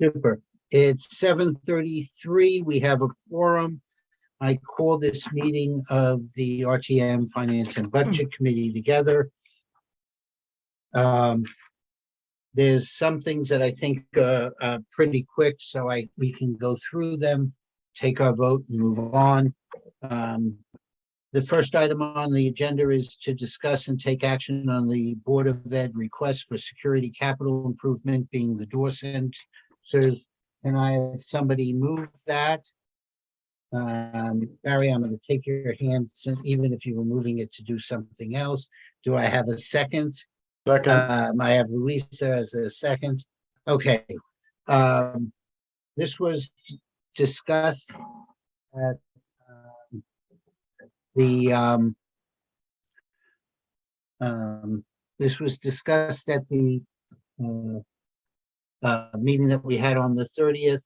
Super. It's 7:33. We have a quorum. I call this meeting of the RTM Finance and Budget Committee together. There's some things that I think are pretty quick, so we can go through them, take our vote, and move on. The first item on the agenda is to discuss and take action on the Board of Ed request for security capital improvement, being the door sensors. Can I have somebody move that? Barry, I'm going to take your hand, even if you were moving it to do something else. Do I have a second? Second. I have Louisa as a second. Okay. This was discussed at this was discussed at the meeting that we had on the 30th.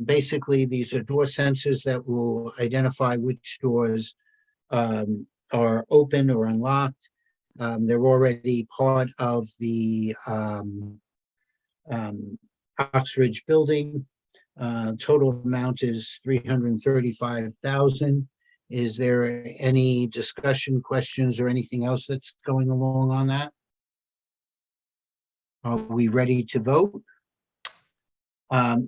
Basically, these are door sensors that will identify which doors are open or unlocked. They're already part of the Oxbridge building. Total amount is $335,000. Is there any discussion, questions, or anything else that's going along on that? Are we ready to vote?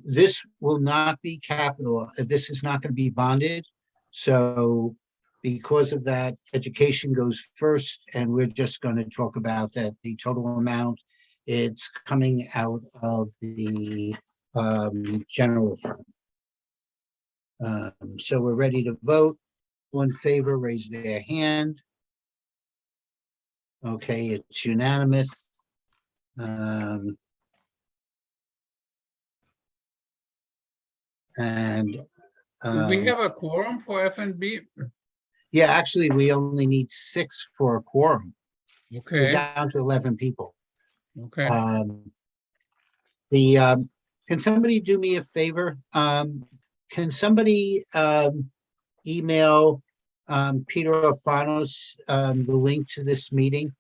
This will not be capital. This is not going to be bonded. So because of that, education goes first, and we're just going to talk about that. The total amount, it's coming out of the general fund. So we're ready to vote. All in favor, raise their hand. Okay, it's unanimous. And Do we have a quorum for F&B? yeah, actually, we only need 6 for a quorum. We're Okay, down to 11 people. okay. Can somebody do me a favor? Can somebody email Peter Alfanos the link to this meeting?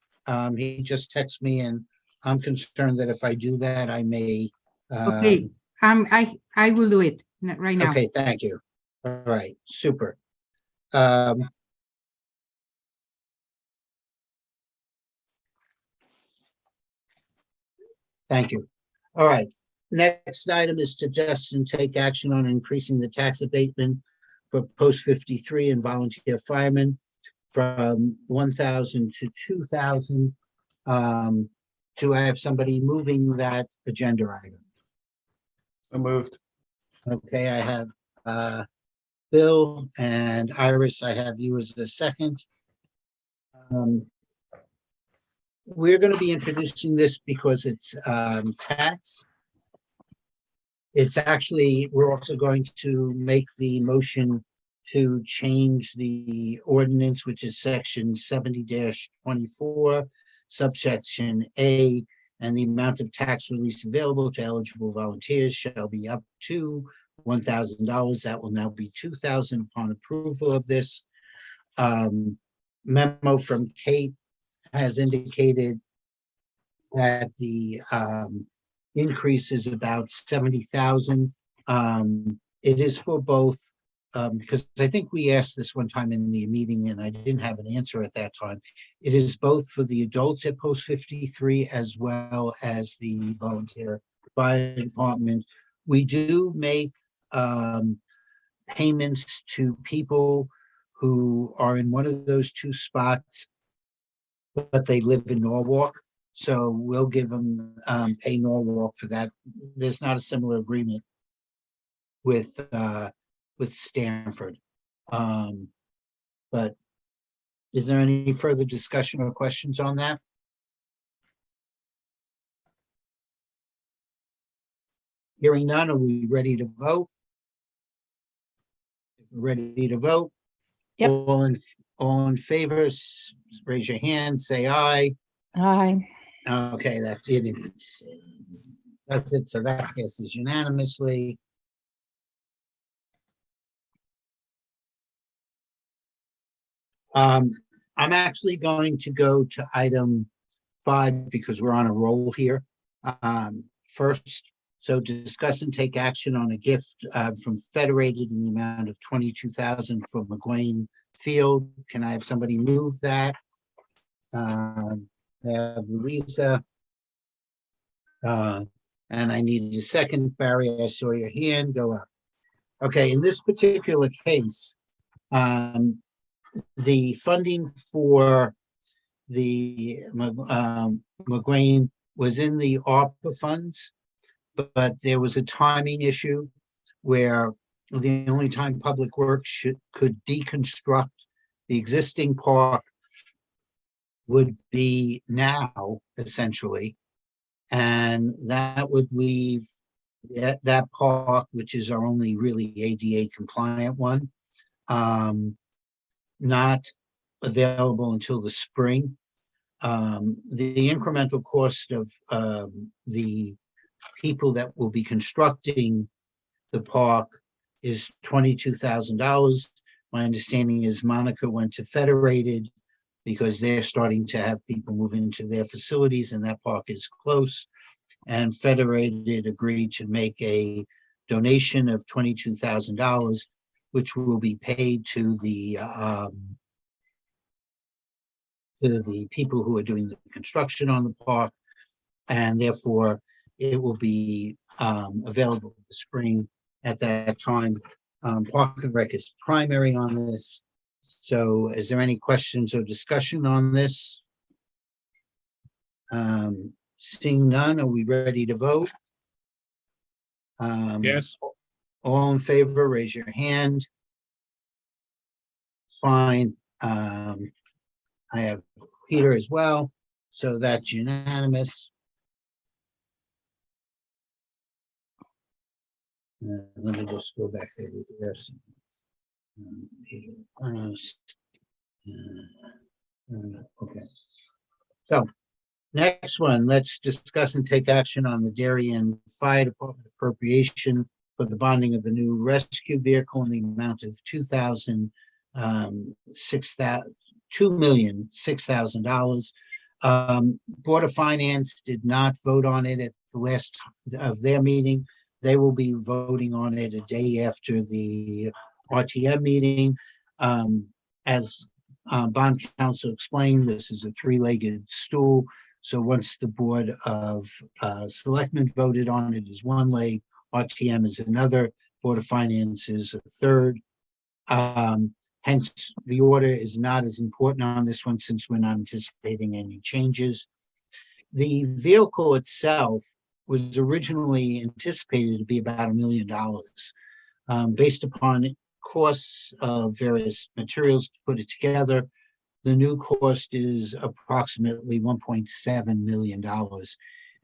He just texted me, and I'm concerned that if I do that, I may. Okay, I will do it right now. Okay, thank you. All right, super. Thank you. All right. Next item is to just and take action on increasing the tax abatement for post 53 and volunteer firemen from 1,000 to 2,000. Do I have somebody moving that agenda item? So moved. Okay, I have Bill and Iris. I have you as the second. We're going to be introducing this because it's tax. It's actually, we're also going to make the motion to change the ordinance, which is section 70-24, subsection A, and the amount of tax release available to eligible volunteers shall be up to $1,000. That will now be $2,000 upon approval of this. Memo from Kate has indicated that the increase is about 70,000. It is for both, because I think we asked this one time in the meeting and I didn't have an answer at that time. It is both for the adults at post 53 as well as the volunteer fire department. We do make payments to people who are in one of those two spots, but they live in Norwalk. So we'll give them pay Norwalk for that. There's not a similar agreement with Stanford. But is there any further discussion or questions on that? Hearing none, are we ready to vote? Ready to vote? Yep. All in favor, raise your hand, say aye. Aye. Okay, that's it. That's it. So that passes unanimously. I'm actually going to go to item 5 because we're on a roll here. First, So discuss and take action on a gift from Federated in the amount of $22,000 from McGuane Field. Can I have somebody move that? I have Louisa. And I need a second. Barry, I saw your hand go up. Okay, in this particular case, the funding for the McGuane was in the ARPA funds, but there was a timing issue where the only time Public Works could deconstruct the existing park would be now, essentially. And that would leave that park, which is our only really ADA compliant one, not available until the spring. The incremental cost of the people that will be constructing the park is $22,000. My understanding is Monica went to Federated because they're starting to have people move into their facilities and that park is close. And Federated agreed to make a donation of $22,000, which will be paid to the people who are doing the construction on the park, and therefore it will be available in the spring at that time. Park and Rec is primary on this. So is there any questions or discussion on this? Seeing none, are we ready to vote? Yes. All in favor, raise your hand. Fine. I have Peter as well, so that's unanimous. Let me just go back to this. Okay. So next one, let's discuss and take action on the Darien Fire Department appropriation for the bonding of a new rescue vehicle in the amount of $2,006,000. Board of Finance did not vote on it at the last of their meeting. They will be voting on it a day after the RTM meeting. As bond counsel explained, this is a three-legged stool. So once the Board of Selectmen voted on it as one leg, RTM is another, Board of Finance is a third. Hence, the order is not as important on this one since we're not anticipating any changes. The vehicle itself was originally anticipated to be about $1 million. Based upon costs of various materials to put it together, the new cost is approximately $1.7 million.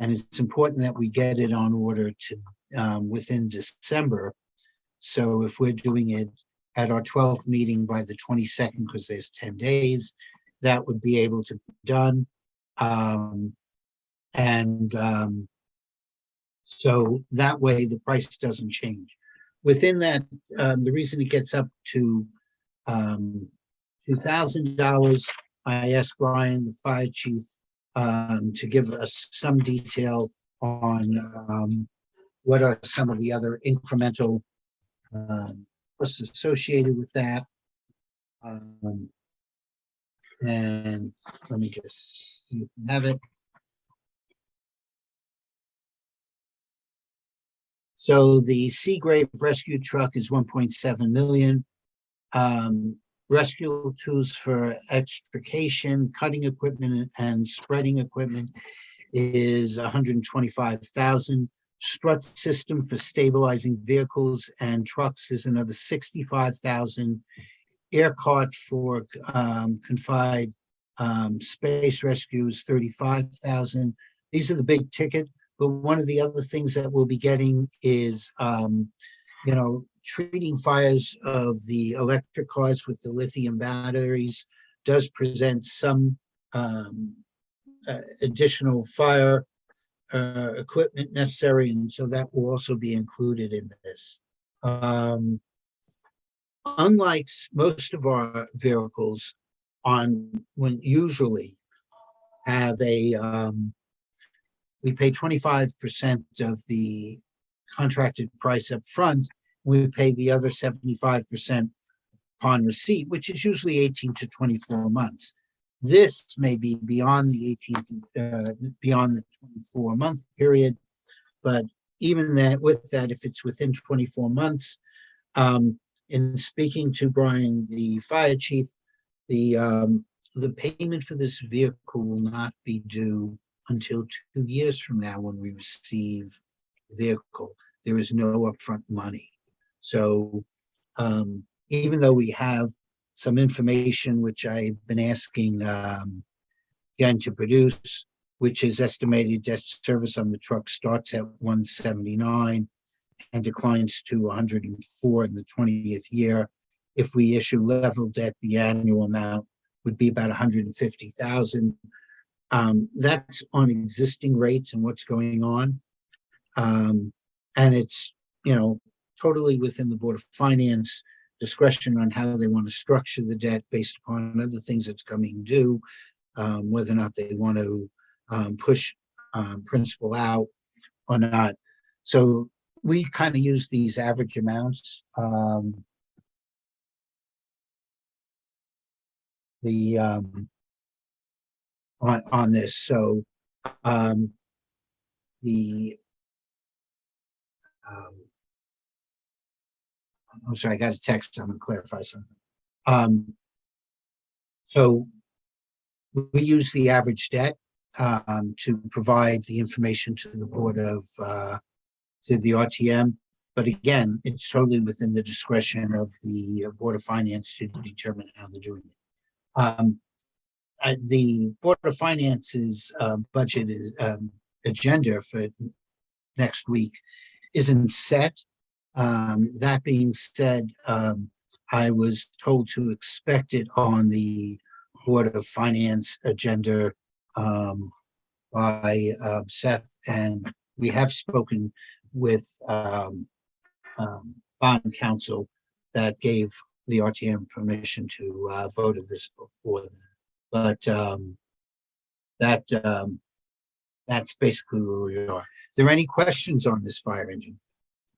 And it's important that we get it on order to within December. So if we're doing it at our 12th meeting by the 22nd, because there's 10 days, that would be able to be done. So that way the price doesn't change. Within that, the reason it gets up to $2,000, I asked Brian, the fire chief, to give us some detail on what are some of the other incremental costs associated with that. And let me just see if we have it. So the Seagrave rescue truck is 1.7 million. Rescue tools for extrication, cutting equipment, and spreading equipment is 125,000. Strut system for stabilizing vehicles and trucks is another 65,000. Air cart for confined space rescues, 35,000. These are the big ticket. But one of the other things that we'll be getting is, treating fires of the electric cars with the lithium batteries does present some additional fire equipment necessary, and so that will also be included in this. Unlike most of our vehicles, when usually have a we pay 25% of the contracted price up front. We pay the other 75% upon receipt, which is usually 18 to 24 months. This may be beyond the 18 beyond the 24-month period, but even that, with that, if it's within 24 months, in speaking to Brian, the fire chief, the payment for this vehicle will not be due until 2 years from now when we receive the vehicle. There is no upfront money. So even though we have some information which I've been asking Jen to produce, which is estimated debt service on the truck starts at 179 and declines to 104 in the 20th year. If we issue level debt, the annual amount would be about 150,000. That's on existing rates and what's going on. And it's, totally within the Board of Finance discretion on how they want to structure the debt based upon other things that's coming due, whether or not they want to push principal out or not. So we kind of use these average amounts. On this. So I'm sorry, I got a text. I'm going to clarify something. So we use the average debt to provide the information to the board of to the RTM. But again, it's totally within the discretion of the Board of Finance to determine how they're doing it. The Board of Finance's budget is, agenda for next week isn't set. That being said, I was told to expect it on the Board of Finance agenda by Seth, and we have spoken with bond counsel that gave the RTM permission to vote of this before then. But that's basically where we are. Is there any questions on this fire engine?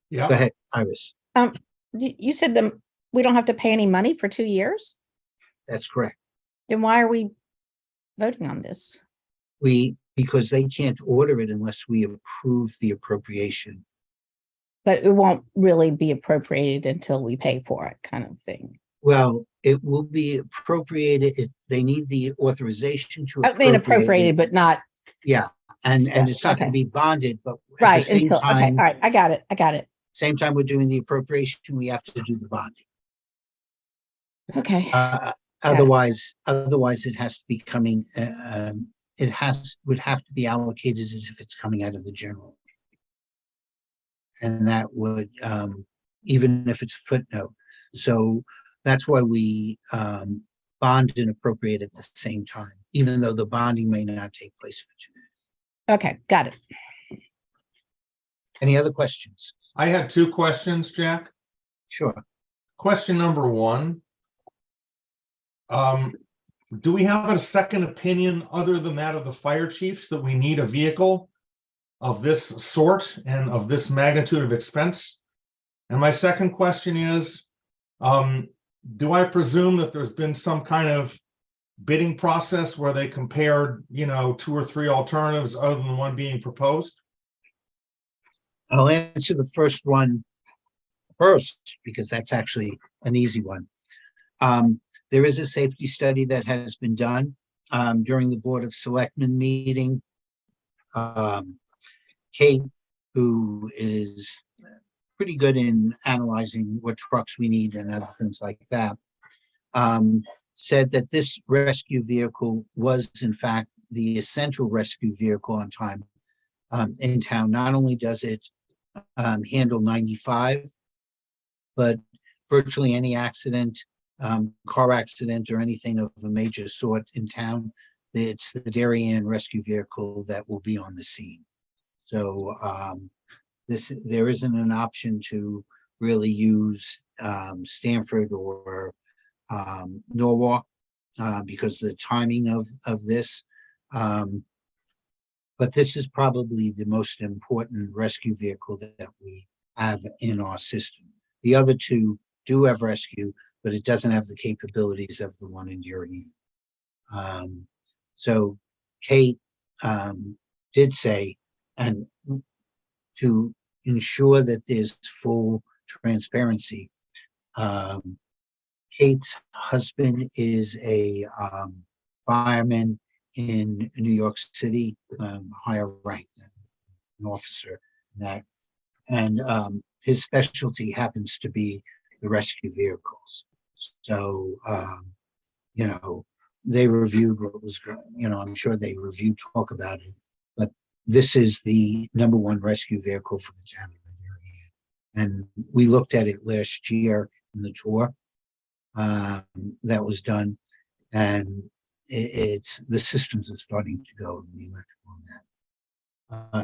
Yeah. Go ahead, Iris. You said we don't have to pay any money for 2 years? That's correct. Then why are we voting on this? Because they can't order it unless we approve the appropriation. But it won't really be appropriated until we pay for it, kind of thing. Well, it will be appropriated. They need the authorization to I mean, appropriated, but not yeah, and it's not going okay. to be bonded, but at right the same until time, okay. All right, I got it. Same time we're doing the appropriation, we have to do the bonding. Okay. Otherwise, it has to be coming. Would have to be allocated as if it's coming out of the general, and that would even if it's a footnote. So that's why we bond and appropriate at the same time, even though the bonding may not take place for 2 days. Okay, got it. Any other questions? I had 2 questions, Jack. Sure. Question number 1. Do we have a second opinion other than that of the fire chiefs that we need a vehicle of this sort and of this magnitude of expense? And my second question is, do I presume that there's been some kind of bidding process where they compared, 2 or 3 alternatives other than the one being proposed? I'll answer the first one first, because that's actually an easy one. There is a safety study that has been done during the Board of Selectmen meeting. Kate, who is pretty good in analyzing what trucks we need and other things like that, said that this rescue vehicle was in fact the essential rescue vehicle on time in town. Not only does it handle 95, but virtually any accident, car accident or anything of a major sort in town, it's the Darien rescue vehicle that will be on the scene. So there isn't an option to really use Stanford or Norwalk because of the timing of this. But this is probably the most important rescue vehicle that we have in our system. The other two do have rescue, but it doesn't have the capabilities of the one in Darien. So Kate did say, and to ensure that there's full transparency, Kate's husband is a fireman in New York City, higher rank than an officer in that, and his specialty happens to be the rescue vehicles. So you know, they reviewed what was going, you know, I'm sure they reviewed, talk about it, but this is the #1 rescue vehicle for the town of Darien. And we looked at it last year in the tour that was done, and it's the systems are starting to go in the electrical on that.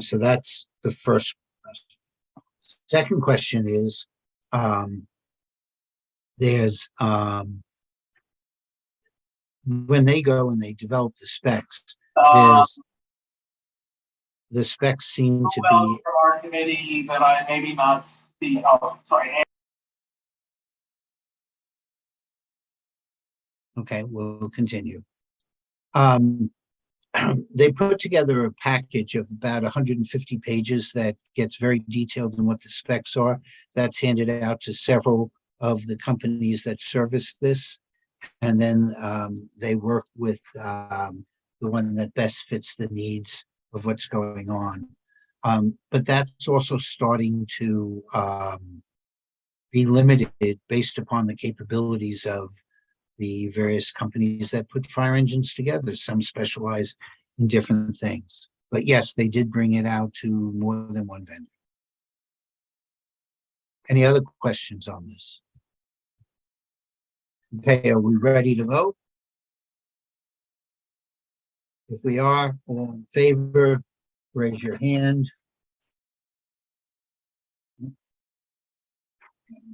So that's the first question. Second question is, there's when they go and they develop the specs, there's the specs seem to be from our committee that I maybe not see. Oh, sorry. okay. We'll continue. They put together a package of about 150 pages that gets very detailed in what the specs are. That's handed out to several of the companies that service this. And then they work with the one that best fits the needs of what's going on. But that's also starting to be limited based upon the capabilities of the various companies that put fire engines together. Some specialize in different things. But yes, they did bring it out to more than one vendor. Any other questions on this? Okay, are we ready to vote? If we are, all in favor, raise your hand.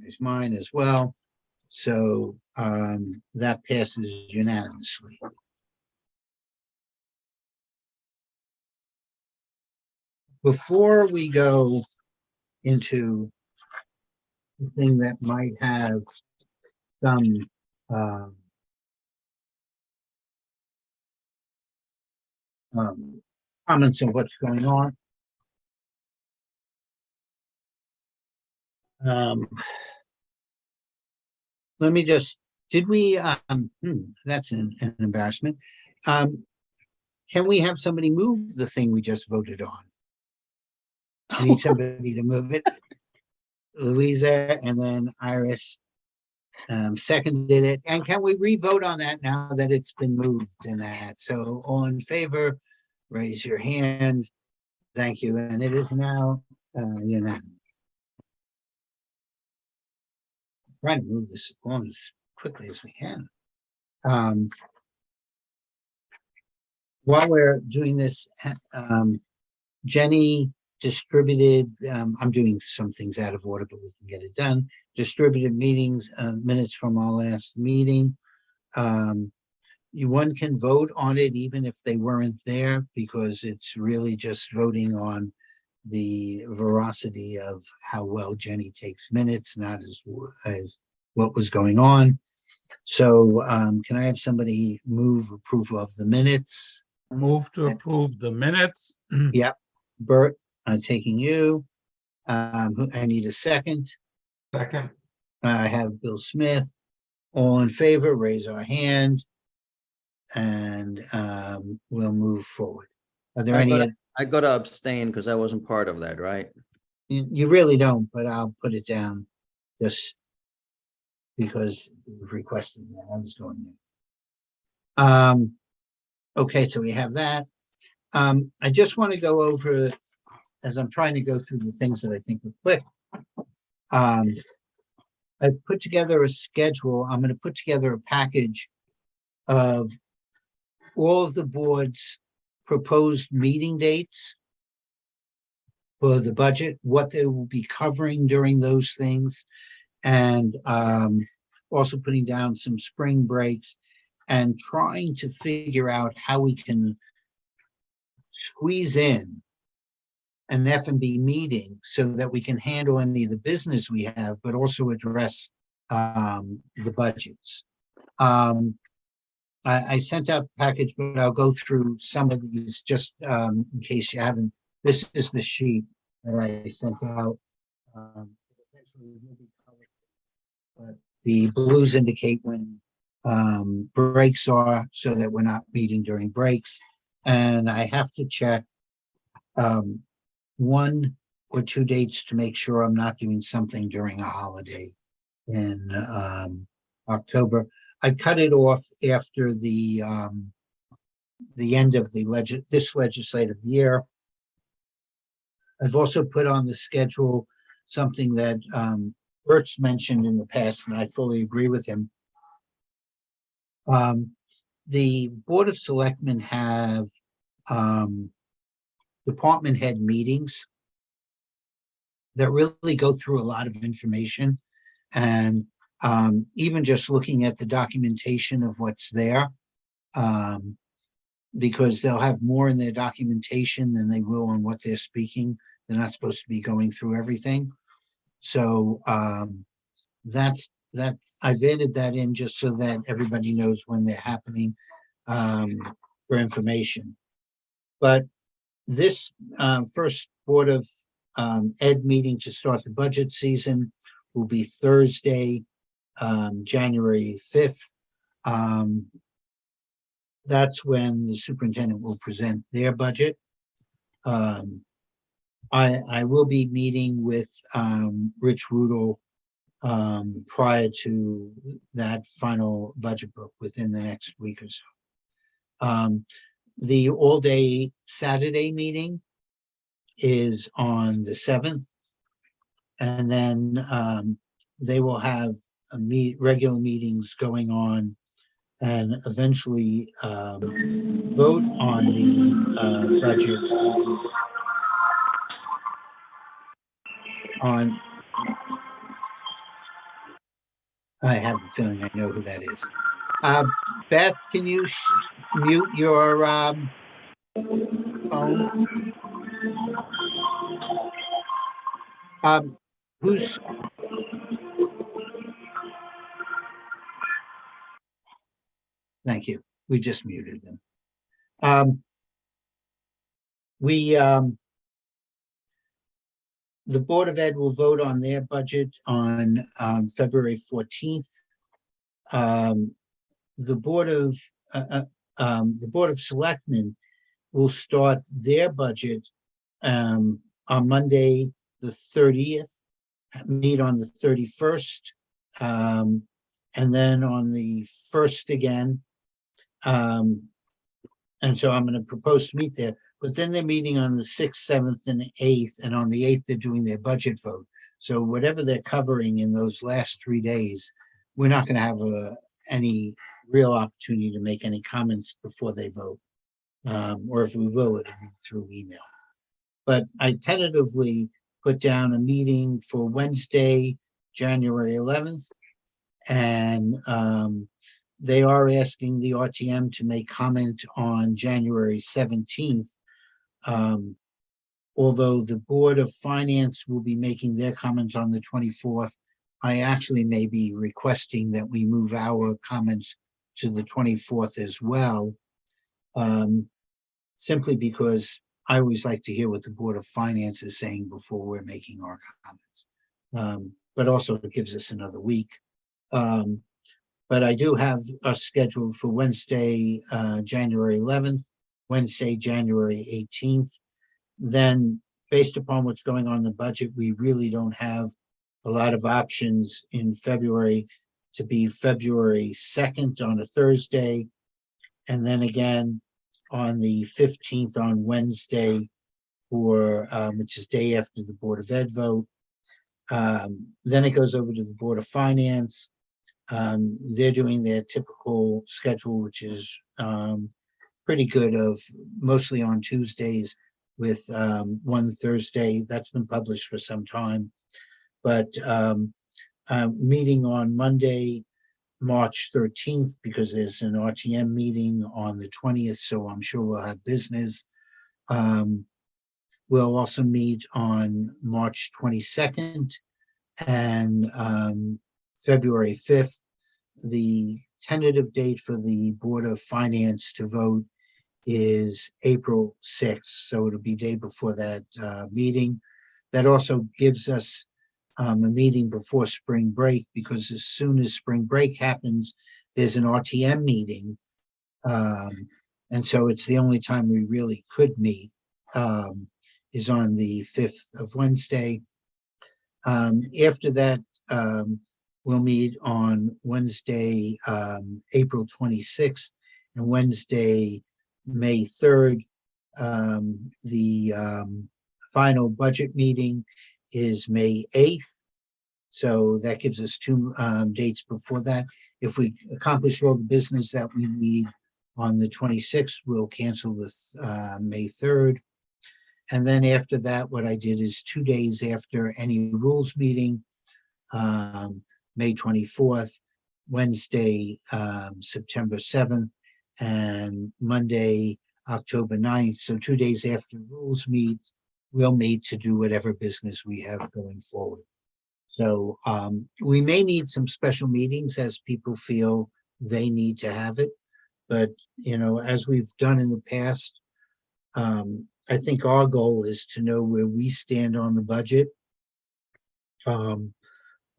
Raise mine as well. So that passes unanimously. Before we go into the thing that might have some comments on what's going on. Let me just, did we, that's an embarrassment. Can we have somebody move the thing we just voted on? I need somebody to move it. Louisa and then Iris seconded it. And can we re-vote on that now that it's been moved and that? So all in favor, raise your hand. Thank you. And it is now unanimous. Trying to move this along as quickly as we can. While we're doing this, Jenny distributed, I'm doing some things out of order, but we can get it done. Distributed meetings, minutes from our last meeting. One can vote on it even if they weren't there, because it's really just voting on the veracity of how well Jenny takes minutes, not as what was going on. So can I have somebody move approval of the minutes? Move to approve the minutes. Yep. Bert, I'm taking you. I need a second. Second. I have Bill Smith. All in favor, raise our hand. And we'll move forward. Are there any? I got to abstain because I wasn't part of that, right? You really don't, but I'll put it down just because you've requested that. I was going there. Okay, so we have that. I just want to go over, as I'm trying to go through the things that I think are quick. I've put together a schedule. I'm going to put together a package of all of the board's proposed meeting dates for the budget, what they will be covering during those things, and also putting down some spring breaks and trying to figure out how we can squeeze in an F&B meeting so that we can handle any of the business we have, but also address the budgets. I sent out the package, but I'll go through some of these just in case you haven't. This is the sheet that I sent out. Eventually it will be colored, but the blues indicate when breaks are, so that we're not meeting during breaks. And I have to check 1 or 2 dates to make sure I'm not doing something during a holiday in October. I cut it off after the end of this legislative year. I've also put on the schedule something that Bert's mentioned in the past, and I fully agree with him. The Board of Selectmen have department head meetings that really go through a lot of information, and even just looking at the documentation of what's there, because they'll have more in their documentation than they will on what they're speaking. They're not supposed to be going through everything. So that's that. I've added that in just so that everybody knows when they're happening for information. But this first Board of Ed meeting to start the budget season will be Thursday, January 5th. That's when the superintendent will present their budget. I will be meeting with Rich Rudel prior to that final budget book within the next week or so. The all-day Saturday meeting is on the 7th, and then they will have regular meetings going on, and eventually vote on the budget on. I have a feeling I know who that is. Beth, can you mute your phone? Who's? Thank you. We just muted them. The Board of Ed will vote on their budget on February 14th. The Board of Selectmen will start their budget on Monday, the 30th, meet on the 31st, and then on the 1st again. And so I'm going to propose to meet there. But then they're meeting on the 6th, 7th, and 8th, and on the 8th, they're doing their budget vote. So whatever they're covering in those last 3 days, we're not going to have any real opportunity to make any comments before they vote. Or if we will, it'll be through email. But I tentatively put down a meeting for Wednesday, January 11th, and they are asking the RTM to make comment on January 17th. Although the Board of Finance will be making their comments on the 24th, I actually may be requesting that we move our comments to the 24th as well, simply because I always like to hear what the Board of Finance is saying before we're making our comments. But also it gives us another week. But I do have us scheduled for Wednesday, January 11th, Wednesday, January 18th. Then, based upon what's going on in the budget, we really don't have a lot of options in February to be February 2nd on a Thursday, and then again on the 15th on Wednesday for which is day after the Board of Ed vote. Then it goes over to the Board of Finance. They're doing their typical schedule, which is pretty good, of mostly on Tuesdays with one Thursday. That's been published for some time. But meeting on Monday, March 13th, because there's an RTM meeting on the 20th, so I'm sure we'll have business. We'll also meet on March 22nd and February 5th. The tentative date for the Board of Finance to vote is April 6th, so it'll be day before that meeting. That also gives us a meeting before spring break, because as soon as spring break happens, there's an RTM meeting. And so it's the only time we really could meet is on the 5th of Wednesday. After that, we'll meet on Wednesday, April 26th, and Wednesday, May 3rd. The final budget meeting is May 8th. So that gives us two dates before that. If we accomplish all the business that we need on the 26th, we'll cancel the May 3rd. And then after that, what I did is 2 days after any rules meeting, May 24th, Wednesday, September 7th, and Monday, October 9th. So 2 days after rules meet, we'll meet to do whatever business we have going forward. So we may need some special meetings as people feel they need to have it. But, you know, as we've done in the past, I think our goal is to know where we stand on the budget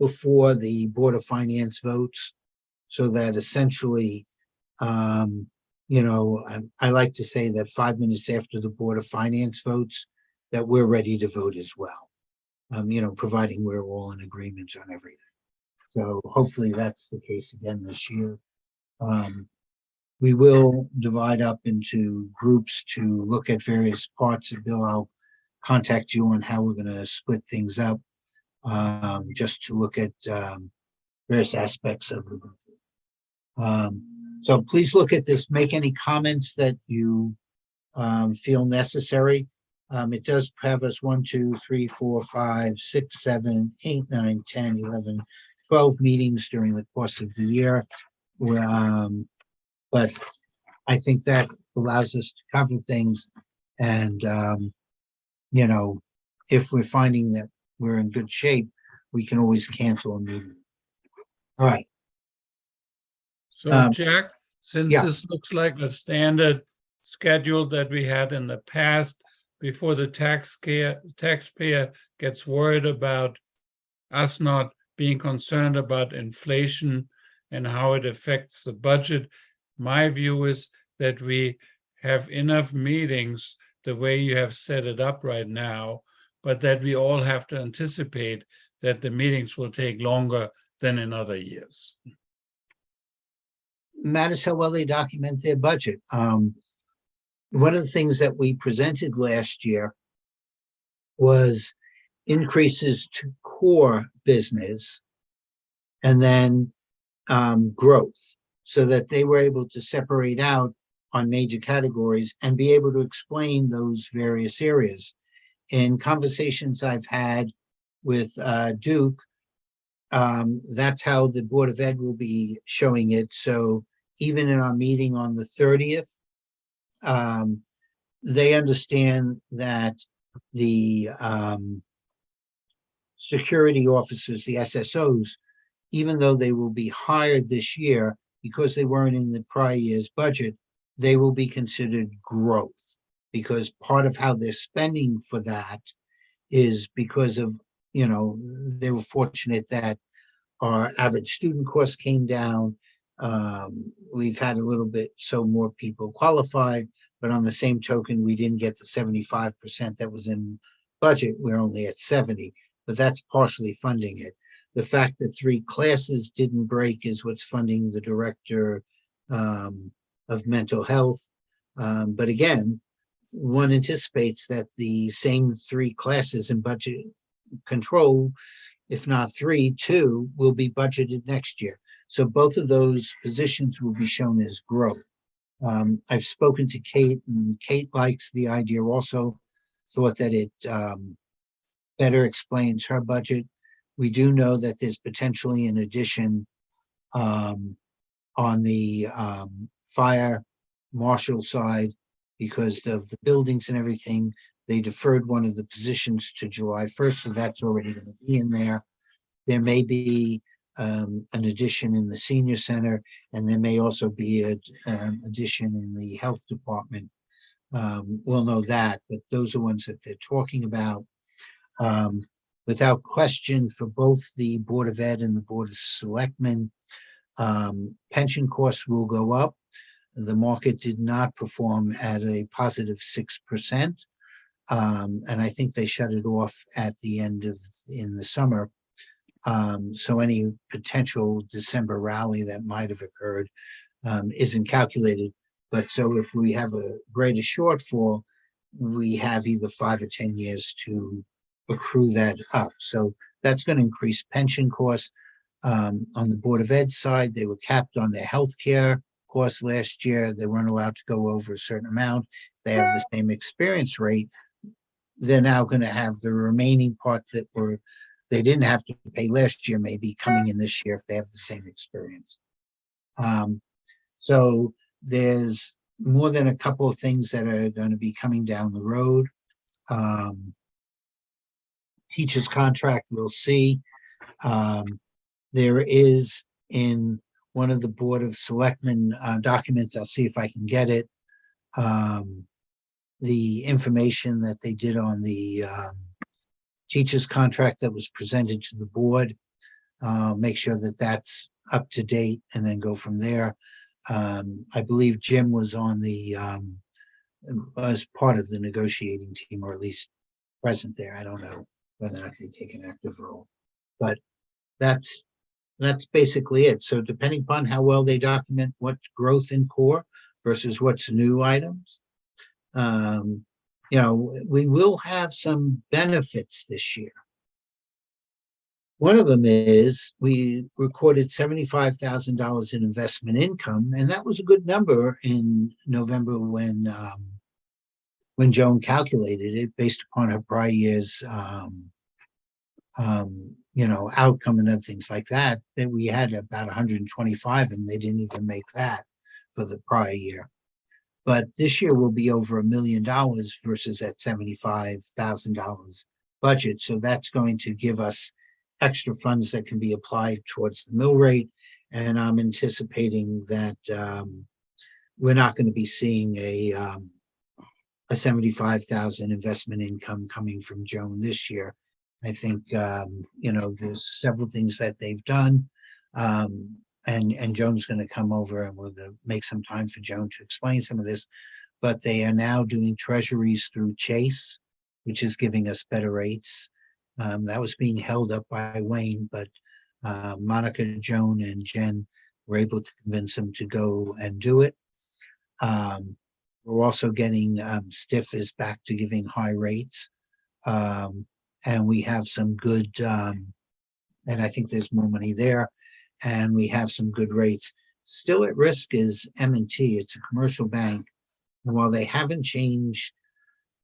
before the Board of Finance votes, so that essentially, you know, I like to say that 5 minutes after the Board of Finance votes, that we're ready to vote as well. You know, providing we're all in agreement on everything. So hopefully that's the case again this year. We will divide up into groups to look at various parts. And Bill, I'll contact you on how we're going to split things up, just to look at various aspects of the budget. So please look at this, make any comments that you feel necessary. It does have us 1, 2, 3, 4, 5, 6, 7, 8, 9, 10, 11, 12 meetings during the course of the year. But I think that allows us to cover things. And, you know, if we're finding that we're in good shape, we can always cancel a meeting. All right. So Jack, since yeah. this looks like a standard schedule that we had in the past, before the taxpayer gets worried about us not being concerned about inflation and how it affects the budget, my view is that we have enough meetings the way you have set it up right now, but that we all have to anticipate that the meetings will take longer than in other years. Matters how well they document their budget. One of the things that we presented last year was increases to core business and then growth, so that they were able to separate out on major categories and be able to explain those various areas. In conversations I've had with Duke, that's how the Board of Ed will be showing it. So even in our meeting on the 30th, they understand that the security officers, the SSOs, even though they will be hired this year, because they weren't in the prior year's budget, they will be considered growth, because part of how they're spending for that is because of, you know, they were fortunate that our average student cost came down. We've had a little bit more people qualified, but on the same token, we didn't get the 75% that was in budget. We're only at 70, but that's partially funding it. The fact that 3 classes didn't break is what's funding the director of mental health. But again, one anticipates that the same 3 classes in budget control, if not 3, 2 will be budgeted next year. So both of those positions will be shown as growth. I've spoken to Kate, and Kate likes the idea also, thought that it better explains her budget. We do know that there's potentially an addition on the fire marshal side because of the buildings and everything. They deferred one of the positions to July 1st, so that's already going to be in there. There may be an addition in the senior center, and there may also be an addition in the health department. We'll know that, but those are ones that they're talking about. Without question, for both the Board of Ed and the Board of Selectmen, pension costs will go up. The market did not perform at a positive 6%. And I think they shut it off at the end of in the summer. So any potential December rally that might have occurred isn't calculated. But so if we have a greater shortfall, we have either 5 or 10 years to accrue that up. So that's going to increase pension costs. On the Board of Ed side, they were capped on their healthcare costs last year. They weren't allowed to go over a certain amount. They have the same experience rate. They're now going to have the remaining part that they didn't have to pay last year, maybe coming in this year if they have the same experience. So there's more than a couple of things that are going to be coming down the road. Teacher's contract, we'll see. There is in one of the Board of Selectmen documents, I'll see if I can get it, the information that they did on the teacher's contract that was presented to the board. Make sure that that's up to date and then go from there. I believe Jim was on as part of the negotiating team, or at least present there. I don't know whether or not they take an active role, but that's basically it. So depending upon how well they document what's growth in core versus what's new items, we will have some benefits this year. One of them is we recorded $75,000 in investment income, and that was a good number in November when Joan calculated it based upon her prior year's outcome and other things like that. That we had about 125, and they didn't even make that for the prior year. But this year will be over $1 million versus that $75,000 budget. So that's going to give us extra funds that can be applied towards the mill rate. And I'm anticipating that we're not going to be seeing a 75,000 investment income coming from Joan this year. I think, there's several things that they've done. And Joan's going to come over, and we're going to make some time for Joan to explain some of this. But they are now doing treasuries through Chase, which is giving us better rates. That was being held up by Wayne, but Monica, Joan, and Jen were able to convince them to go and do it. We're also getting Stiff is back to giving high rates. And we have some good, and I think there's more money there. And we have some good rates. Still at risk is M&T. It's a commercial bank. And while they haven't changed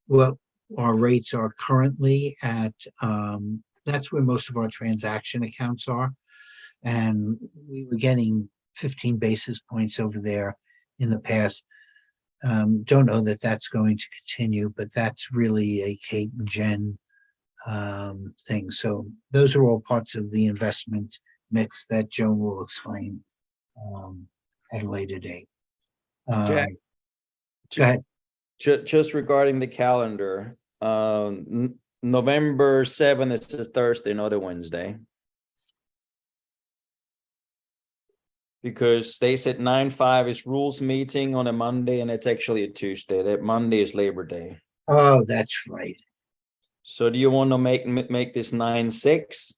what our rates are currently at, that's where most of our transaction accounts are. And we were getting 15 basis points over there in the past. Don't know that that's going to continue, but that's really a Kate and Jen thing. So those are all parts of the investment mix that Joan will explain at a later date. Jack, Go ahead. just regarding the calendar, November 7th is a Thursday, not a Wednesday. Because they said 9/5 is rules meeting on a Monday, and it's actually a Tuesday. That Monday is Labor Day. Oh, that's right. So do you want to make this 9/6?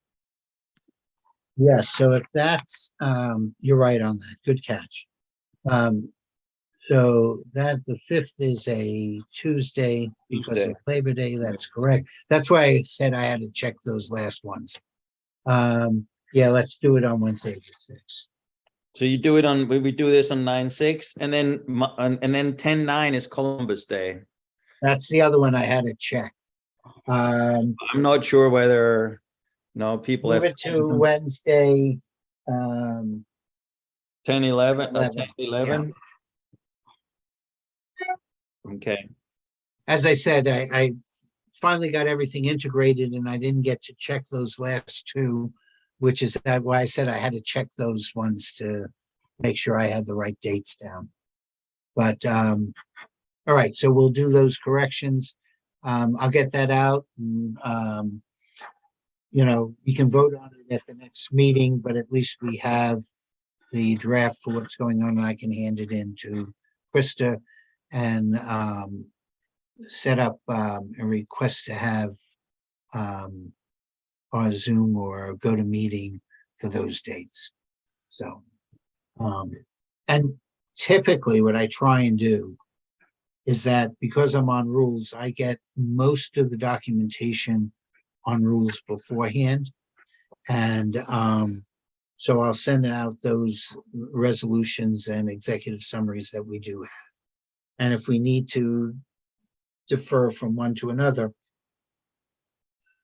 Yes, so if that's, you're right on that. Good catch. So that the 5th is a Tuesday because of Labor Day. That's correct. That's why I said I had to check those last ones. Yeah, let's do it on Wednesday the 6th. So you do it on, we do this on 9/6, and then 10/9 is Columbus Day. That's the other one I had to check. I'm not sure whether, people Move have it to Wednesday. 10/11, 11, 10/11. Okay. as I said, I finally got everything integrated and I didn't get to check those last two, which is that why I said I had to check those ones to make sure I had the right dates down. But, all right, so we'll do those corrections. I'll get that out and, we can vote on it at the next meeting, but at least we have the draft for what's going on and I can hand it in to Krista and, set up, a request to have, our Zoom or GoToMeeting for those dates. So, and typically what I try and do is that because I'm on rules, I get most of the documentation on rules beforehand. And so I'll send out those resolutions and executive summaries that we do have. And if we need to defer from one to another,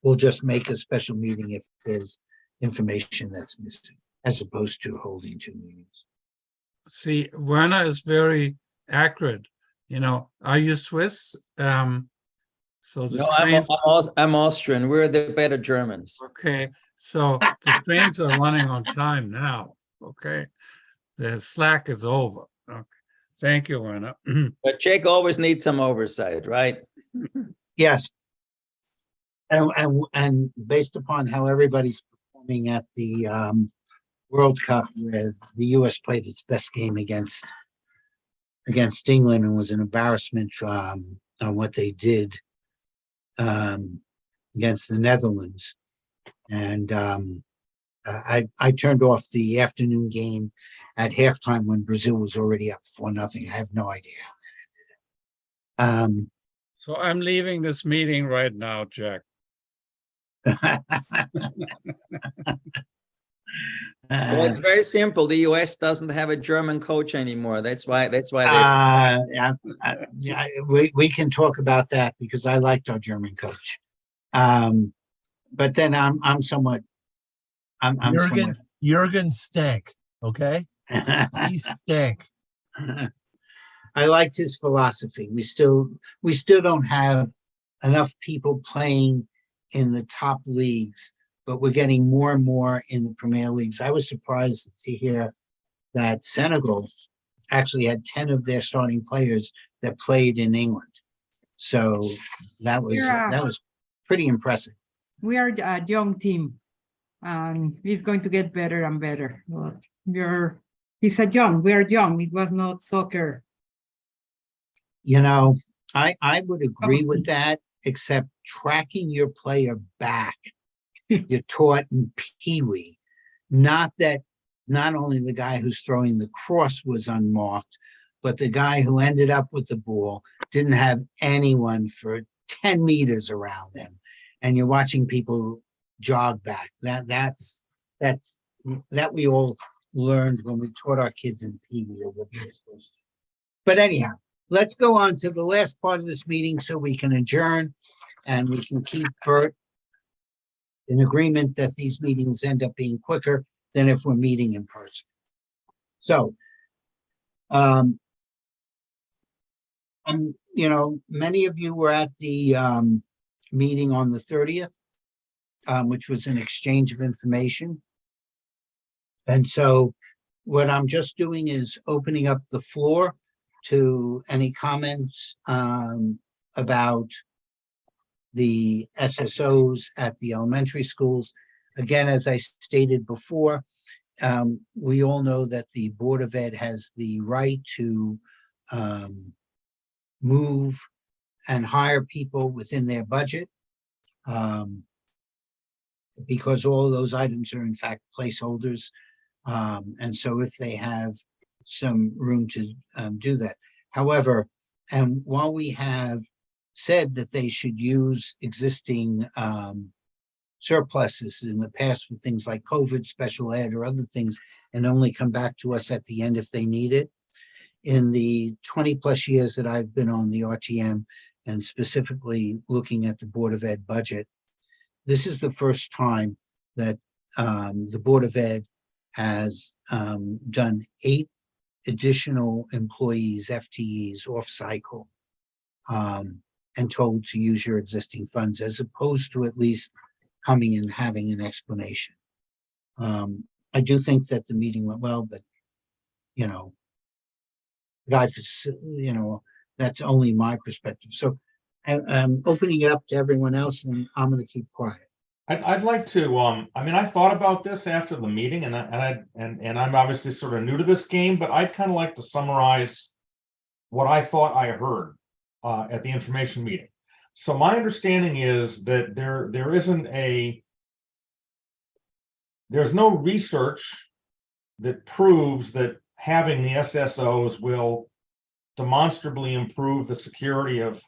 we'll just make a special meeting if there's information that's missing, as opposed to holding two meetings. See, Werner is very accurate. Are you Swiss? So the No, trains, I'm Austrian. We're the better Germans. okay, so the trains are running on time now, okay? The slack is over. Okay. Thank you, Werner. But Czech always needs some oversight, right? Yes. And based upon how everybody's performing at the World Cup, where the US played its best game against England and was an embarrassment on what they did against the Netherlands. And I turned off the afternoon game at halftime when Brazil was already up 4-0. I have no idea. So I'm leaving this meeting right now, Jack. Well, it's very simple. The US doesn't have a German coach anymore. That's why they we can talk about that because I liked our German coach. But then I'm somewhat. Jurgen stank. Okay, he stank. I liked his philosophy. We still don't have enough people playing in the top leagues, but we're getting more and more in the Premier Leagues. I was surprised to hear that Senegal actually had 10 of their starting players that played in England. So that was pretty impressive. We are a young team. It's going to get better and better. But we are young. It was not soccer. I would agree with that, except tracking your player back. You're taught in Pee Wee, not only the guy who's throwing the cross was unmarked, but the guy who ended up with the ball didn't have anyone for 10 meters around them. And you're watching people jog back. That we all learned when we taught our kids in Pee Wee or what they're supposed to. But anyhow, let's go on to the last part of this meeting so we can adjourn and we can keep Bert in agreement that these meetings end up being quicker than if we're meeting in person. So, many of you were at the meeting on the 30th, which was an exchange of information. And so what I'm just doing is opening up the floor to any comments about the SSOs at the elementary schools. Again, as I stated before, we all know that the Board of Ed has the right to move and hire people within their budget, because all of those items are in fact placeholders. And so if they have some room to do that. However, and while we have said that they should use existing surpluses in the past for things like COVID, special ed, or other things, and only come back to us at the end if they need it. In the 20 plus years that I've been on the RTM and specifically looking at the Board of Ed budget, this is the first time that the Board of Ed has done 8 additional employees, FTEs, off cycle. and told to use your existing funds, as opposed to at least coming and having an explanation. I do think that the meeting went well, but, that's only my perspective. So I'm opening it up to everyone else, and I'm going to keep quiet. I'd like to, I thought about this after the meeting, and I'm obviously sort of new to this game, but I'd kind of like to summarize what I thought I heard at the information meeting. So my understanding is that there's no research that proves that having the SSOs will demonstrably improve the security of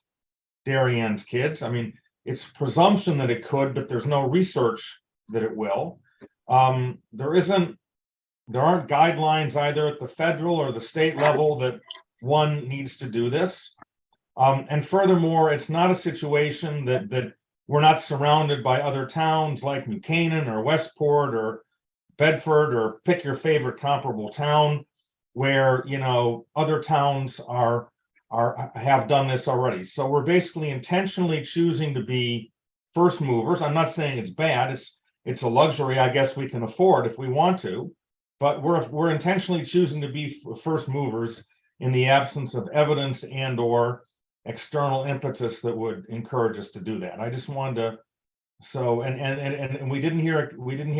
Darienne's kids. I mean, it's presumption that it could, but there's no research that it will. There aren't guidelines either at the federal or the state level that one needs to do this. And furthermore, it's not a situation that we're not surrounded by other towns like New Canaan or Westport or Bedford, or pick your favorite comparable town, where other towns have done this already. So we're basically intentionally choosing to be first movers. I'm not saying it's bad. It's a luxury I guess we can afford if we want to, but we're intentionally choosing to be first movers in the absence of evidence and or external impetus that would encourage us to do that. I just wanted to. So and we didn't hear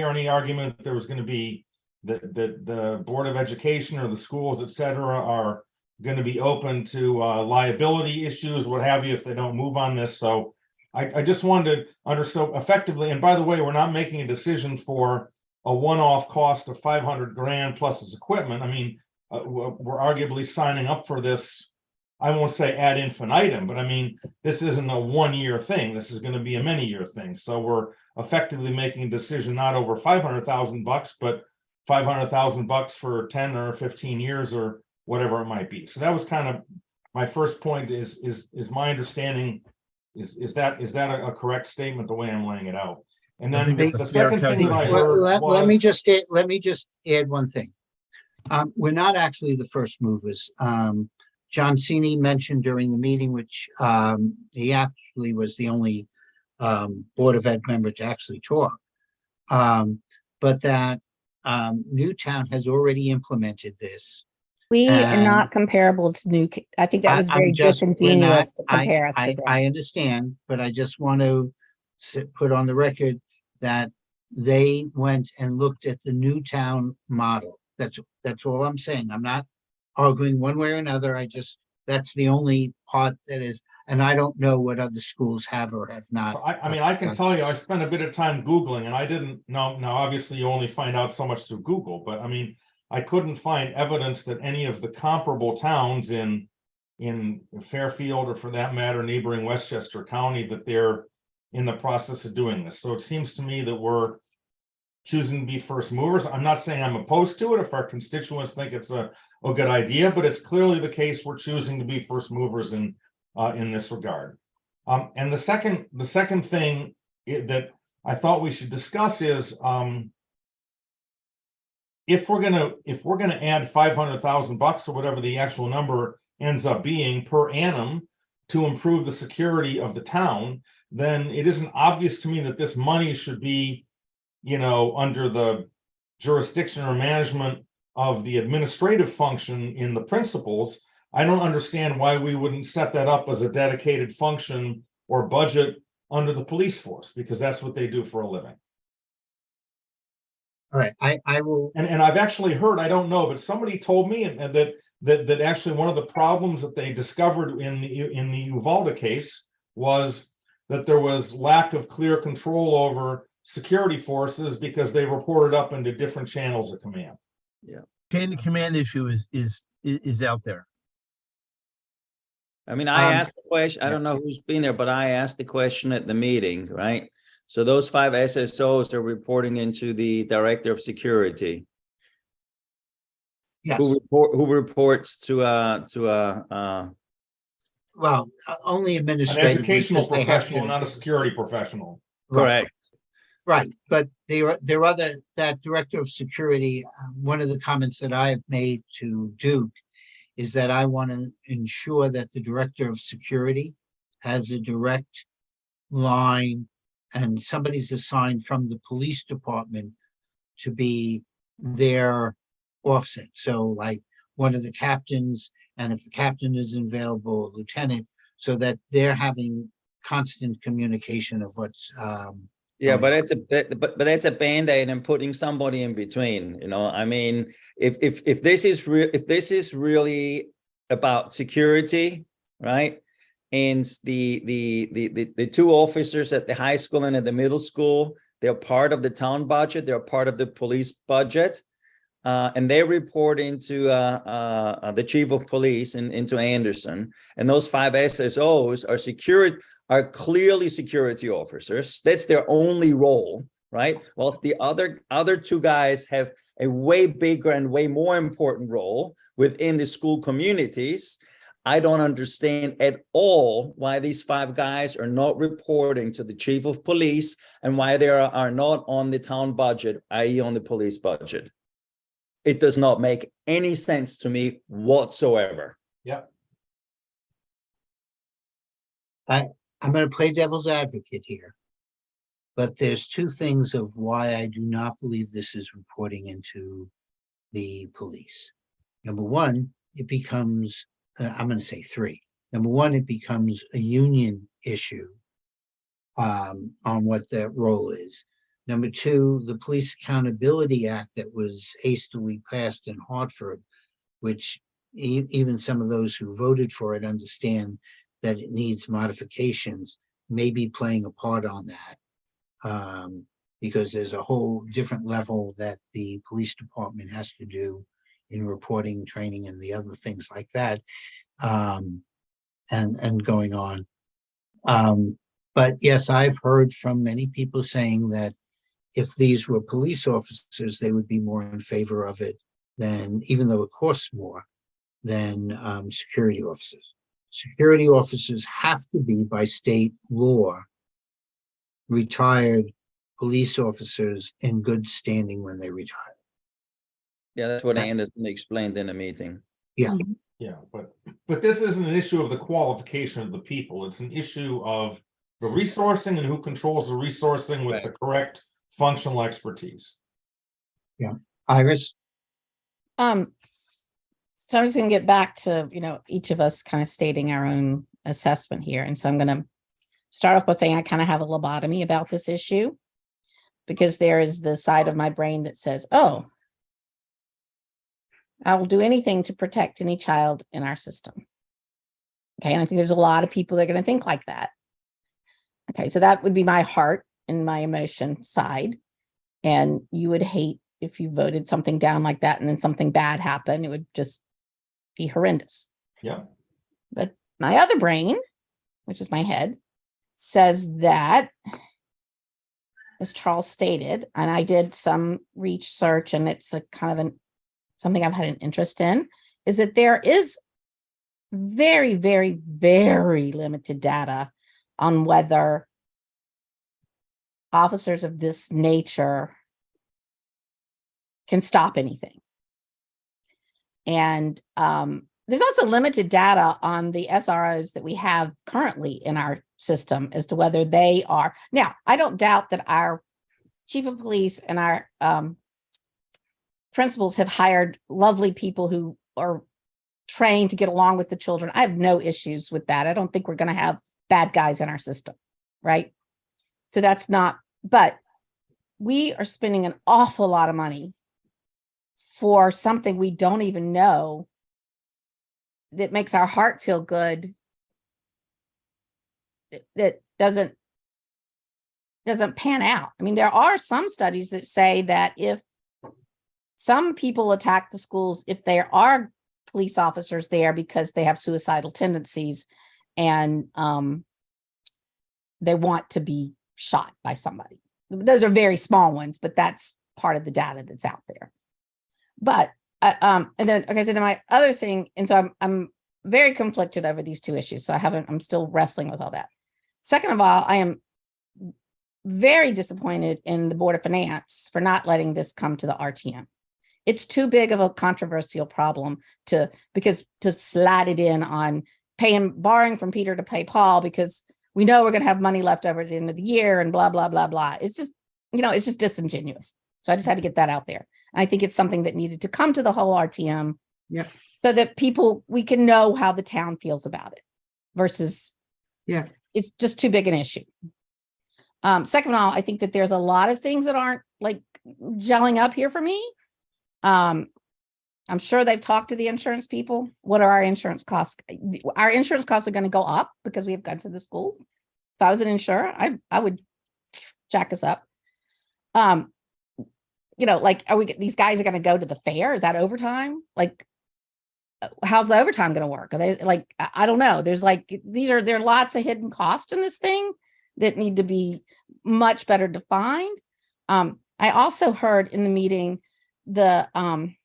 any argument that there was going to be that the Board of Education or the schools, et cetera, are going to be open to liability issues, what have you, if they don't move on this. So I just wanted to so effectively, and by the way, we're not making a decision for a one-off cost of $500,000 plus this equipment. I mean, we're arguably signing up for this. I won't say ad infinitum, but I mean, this isn't a one-year thing. This is going to be a many-year thing. So we're effectively making a decision not over $500,000, but $500,000 for 10 or 15 years or whatever it might be. So that was kind of my first point. Is my understanding is that a correct statement the way I'm laying it out? And I then think that's the a fair second thing that I calculation. heard Let me was, just add one thing. We're not actually the first movers. John Cini mentioned during the meeting, which he actually was the only Board of Ed member to actually talk, but that Newtown has already implemented this. We are And not comparable to I think that was very we're not. disingenuous to compare us to them. I understand, but I just want to put on the record that they went and looked at the Newtown model. That's all I'm saying. I'm not arguing one way or another. That's the only part that is, and I don't know what other schools have or have not. I mean, I can tell you, I spent a bit of time Googling, and I didn't know. Now, obviously, you only find out so much through Google, but I mean, I couldn't find evidence that any of the comparable towns in Fairfield, or for that matter, neighboring Westchester County, that they're in the process of doing this. So it seems to me that we're choosing to be first movers. I'm not saying I'm opposed to it if our constituents think it's a good idea, but it's clearly the case we're choosing to be first movers in this regard. And the second thing that I thought we should discuss is if we're gonna add $500,000 or whatever the actual number ends up being per annum to improve the security of the town, then it isn't obvious to me that this money should be, under the jurisdiction or management of the administrative function in the principals. I don't understand why we wouldn't set that up as a dedicated function or budget under the police force, because that's what they do for a living. All right, I will. And I've actually heard, I don't know, but somebody told me that actually one of the problems that they discovered in the Uvalde case was that there was lack of clear control over security forces because they reported up into different channels of command. Chain of command issue is out there. I mean, I asked the question, I don't know who's been there, but I asked the question at the meeting, right? So those 5 SSOs are reporting into the Director of Security. Yes. Who reports to Well, only An administrative. educational professional, not a security professional. correct. Right, but that Director of Security, one of the comments that I've made to Duke is that I want to ensure that the Director of Security has a direct line and somebody's assigned from the police department to be their offset. So like one of the captains, and if the captain isn't available, lieutenant, so that they're having constant communication of what's Yeah, going but it's but that's a Band-Aid and putting somebody in between, you know. I mean, if this is really about security, right? And the two officers at the high school and at the middle school, they're part of the town budget, they're part of the police budget. And they report into the chief of police and into Anderson. And those 5 SSOs are clearly security officers. That's their only role, right? Whilst the other 2 guys have a way bigger and way more important role within the school communities. I don't understand at all why these 5 guys are not reporting to the chief of police and why they are not on the town budget, i.e. on the police budget. It does not make any sense to me whatsoever. Yep. I'm going to play devil's advocate here, but there's 2 things of why I do not believe this is reporting into the police. Number one, it becomes, I'm going to say 3. Number one, it becomes a union issue on what that role is. Number 2, the Police Accountability Act that was hastily passed in Hartford, which even some of those who voted for it understand that it needs modifications, may be playing a part on that. Because there's a whole different level that the police department has to do in reporting, training, and the other things like that, and going on. But yes, I've heard from many people saying that if these were police officers, they would be more in favor of it than, even though it costs more, than security officers. Security officers have to be, by state law, retired police officers in good standing when they retire. Yeah, that's what Anderson explained in the meeting. Yeah, but this isn't an issue of the qualification of the people. It's an issue of the resourcing and who controls the resourcing with the correct functional expertise. Yeah. Iris? So I'm just gonna get back to, each of us kind of stating our own assessment here. And so I'm gonna start off by saying I kind of have a lobotomy about this issue, because there is the side of my brain that says, oh, I will do anything to protect any child in our system. Okay, and I think there's a lot of people that are going to think like that. Okay, so that would be my heart and my emotion side. And you would hate if you voted something down like that and then something bad happened. It would just be horrendous. Yeah. But my other brain, which is my head, says that, as Charles stated, and I did some research, and it's a kind of something I've had an interest in, is that there is very, very, very limited data on whether officers of this nature can stop anything. And there's also limited data on the SROs that we have currently in our system as to whether they are. Now, I don't doubt that our chief of police and our principals have hired lovely people who are trained to get along with the children. I have no issues with that. I don't think we're going to have bad guys in our system, right? So that's not, but we are spending an awful lot of money for something we don't even know that makes our heart feel good, that doesn't pan out. I mean, there are some studies that say that if some people attack the schools, if there are police officers there because they have suicidal tendencies and they want to be shot by somebody. Those are very small ones, but that's part of the data that's out there. But and then, okay, so then my other thing, and so I'm very conflicted over these 2 issues. So I'm still wrestling with all that. Second of all, I am very disappointed in the Board of Finance for not letting this come to the RTM. It's too big of a controversial problem to slide it in on borrowing from Peter to pay Paul because we know we're going to have money left over at the end of the year and blah, blah, blah, blah. It's just, it's just disingenuous. So I just had to get that out there. And I think it's something that needed to come to the whole RTM. Yeah. So that we can know how the town feels about it versus, Yeah. it's just too big an issue. Second of all, I think that there's a lot of things that aren't like gelling up here for me. I'm sure they've talked to the insurance people. What are our insurance costs? Our insurance costs are going to go up because we have guns in the school. If I was an insurer, I would jack us up. Like, these guys are going to go to the fair? Is that overtime? Like, how's the overtime going to work? Are they like, I don't know. There are lots of hidden costs in this thing that need to be much better defined. I also heard in the meeting, I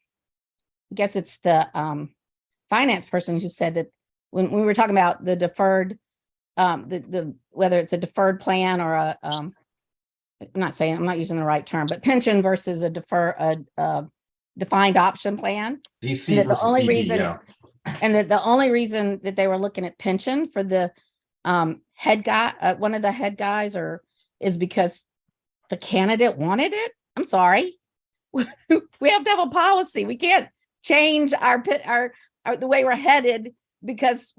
guess it's the finance person who said that when we were talking about the deferred, whether it's a deferred plan or I'm not using the right term, but pension versus a defined option plan. DC And that the versus only DB, reason, yeah. and that the only reason that they were looking at pension for the head guy, one of the head guys, is because the candidate wanted it. I'm sorry. We have to have a policy. We can't change the way we're headed because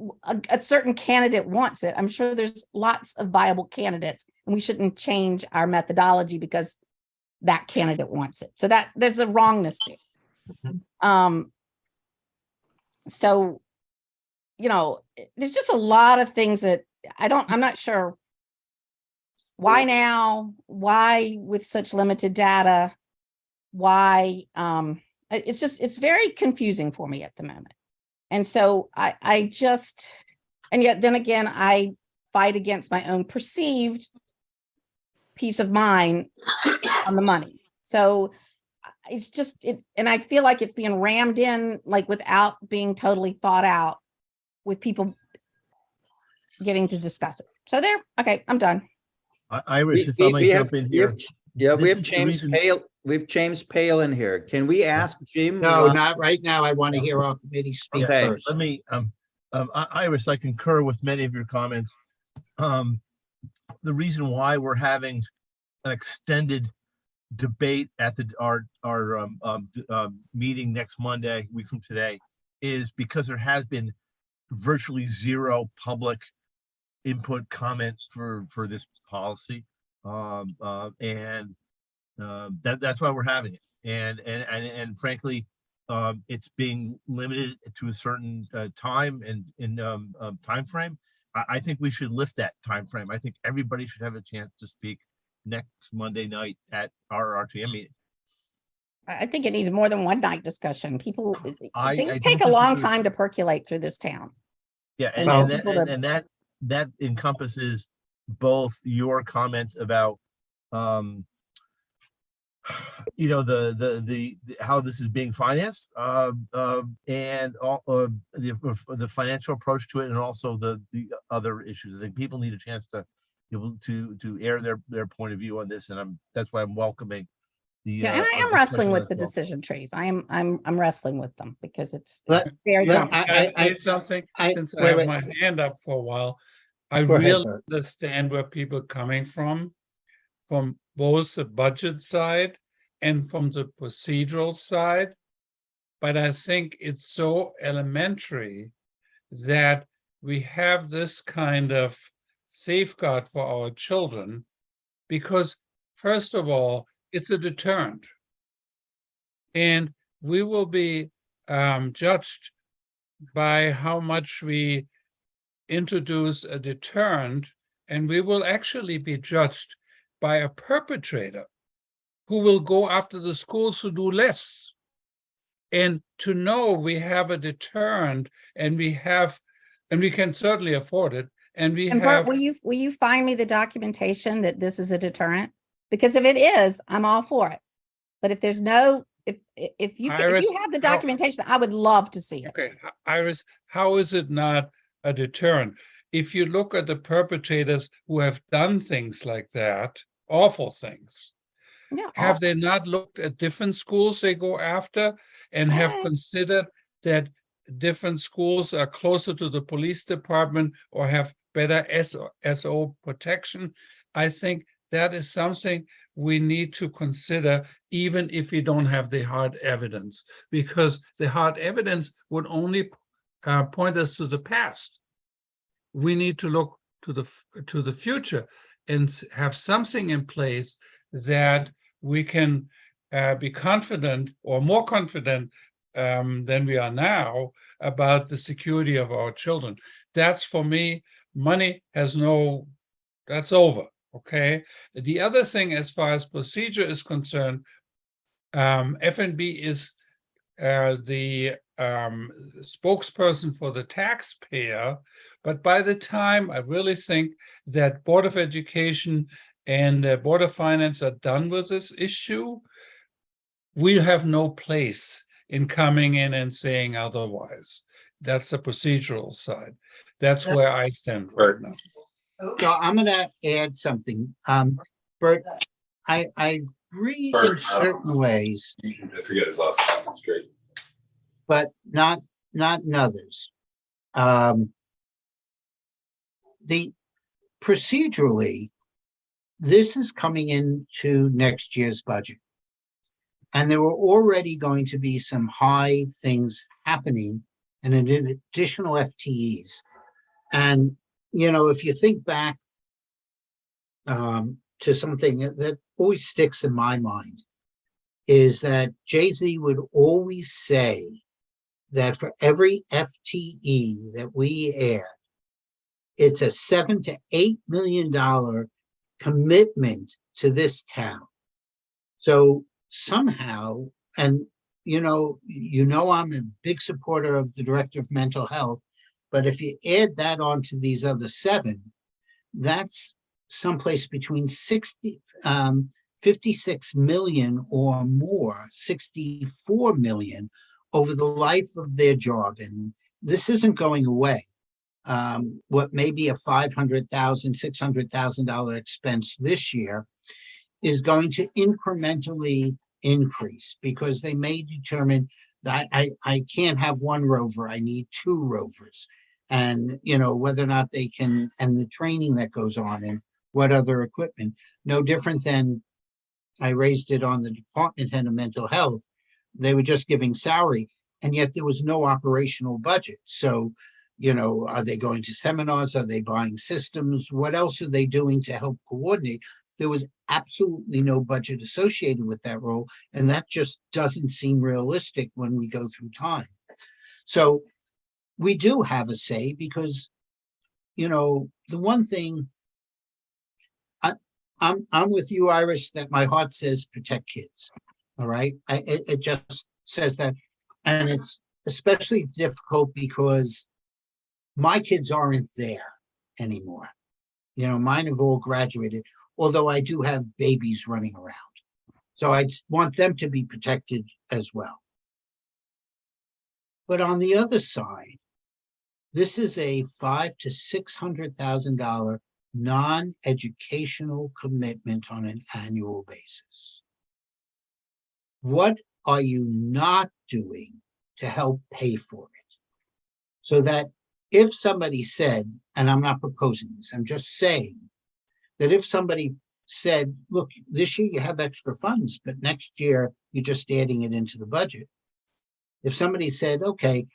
a certain candidate wants it. I'm sure there's lots of viable candidates, and we shouldn't change our methodology because that candidate wants it. So that there's a wrongness there. So, there's just a lot of things that I'm not sure why now, why with such limited data, why, it's very confusing for me at the moment. And so and yet then again, I fight against my own perceived peace of mind on the money. So it's just, and I feel like it's being rammed in, like without being totally thought out with people getting to discuss it. So there, okay, I'm done. Iris, if I may jump in here. We This have is the James reason- Pale. We have James Pale in here. Can we ask Jim? No, not right now. I want to hear our committee speak Okay. first. Let me, Iris, I concur with many of your comments. The reason why we're having an extended debate at our meeting next Monday, week from today, is because there has been virtually zero public input comment for this policy, and that's why we're having it. And frankly, it's being limited to a certain time and time frame. I think we should lift that time frame. I think everybody should have a chance to speak next Monday night at our RTM meeting. I think it needs more than one night discussion. People, I things don't take a long disagree. time to percolate through this town. Yeah, Well- and that encompasses both your comment about the how this is being financed, and all the financial approach to it, and also the other issues. I think people need a chance to be able to air their point of view on this, and that's why I'm welcoming the. Yeah, and I am wrestling with the decision trees. I'm wrestling with them because it's very let- complicated. Can I say something? Since I wait, have my hand up for a while, I Go ahead, really Bert. understand where people are coming from both the budget side and from the procedural side. But I think it's so elementary that we have this kind of safeguard for our children, because first of all, it's a deterrent. And we will be judged by how much we introduce a deterrent, and we will actually be judged by a perpetrator who will go after the schools who do less. And to know we have a deterrent, and we can certainly afford it, and we And Bert, have. will you find me the documentation that this is a deterrent? Because if it is, I'm all for it. But if there's no, if you Iris, have the documentation, I would love to see it. Okay, Iris, how is it not a deterrent? If you look at the perpetrators who have done things like that, awful things, Yeah, have they not looked at different schools they go after and have Okay. considered that different schools are closer to the police department or have better SO protection. I think that is something we need to consider, even if we don't have the hard evidence, because the hard evidence would only point us to the past. We need to look to the future and have something in place that we can be confident, or more confident than we are now, about the security of our children. That's, for me, money has no, that's over, okay? The other thing, as far as procedure is concerned, FNB is the spokesperson for the taxpayer, but by the time I really think that Board of Education and Board of Finance are done with this issue, we have no place in coming in and saying otherwise. That's the procedural side. That's where I stand right now. So I'm gonna add something. Bert, I agree in certain ways, I forget his last name straight. but not in others. The procedurally, this is coming into next year's budget. And there were already going to be some high things happening and an additional FTEs. And, you know, if you think back to something that always sticks in my mind, is that Jay-Z would always say that for every FTE that we add, it's a $7 to $8 million commitment to this town. So somehow, and you know, I'm a big supporter of the director of mental health, but if you add that on to these other 7, that's someplace between 56 million or more, 64 million over the life of their job. And this isn't going away. What may be a $500,000, $600,000 expense this year is going to incrementally increase, because they may determine that I can't have one rover, I need 2 rovers. And, you know, whether or not they can, and the training that goes on, and what other equipment. No different than I raised it on the department head of mental health. They were just giving salary, and yet there was no operational budget. So, you know, are they going to seminars? Are they buying systems? What else are they doing to help coordinate? There was absolutely no budget associated with that role, and that just doesn't seem realistic when we go through time. So we do have a say, because, you know, the one thing, I'm with you, Iris, that my heart says protect kids. All right, it just says that, and it's especially difficult because my kids aren't there anymore. You know, mine have all graduated, although I do have babies running around. So I want them to be protected as well. But on the other side, this is a $500,000 to $600,000 non-educational commitment on an annual basis. What are you not doing to help pay for it? So that if somebody said, and I'm not proposing this, I'm just saying that if somebody said, look, this year you have extra funds, but next year you're just adding it into the budget. If somebody said, okay,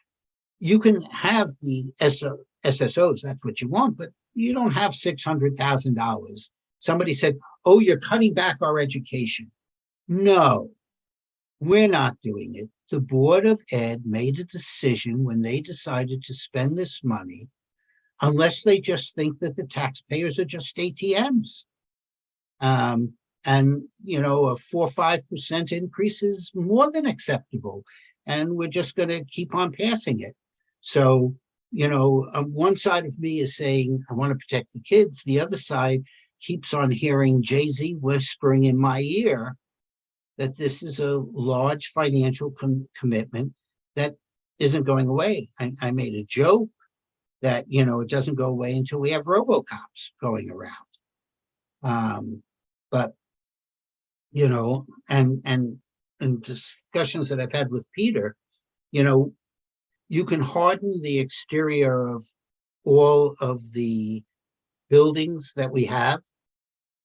you can have the SSOs, that's what you want, but you don't have $600,000. Somebody said, oh, you're cutting back our education. No, we're not doing it. The Board of Ed made a decision when they decided to spend this money, unless they just think that the taxpayers are just ATMs. And, you know, a 4 or 5% increase is more than acceptable. And we're just going to keep on passing it. So, you know, one side of me is saying, I want to protect the kids. The other side keeps on hearing Jay-Z whispering in my ear that this is a large financial commitment that isn't going away. I made a joke that, you know, it doesn't go away until we have RoboCops going around. But, you know, and discussions that I've had with Peter, you know, you can harden the exterior of all of the buildings that we have.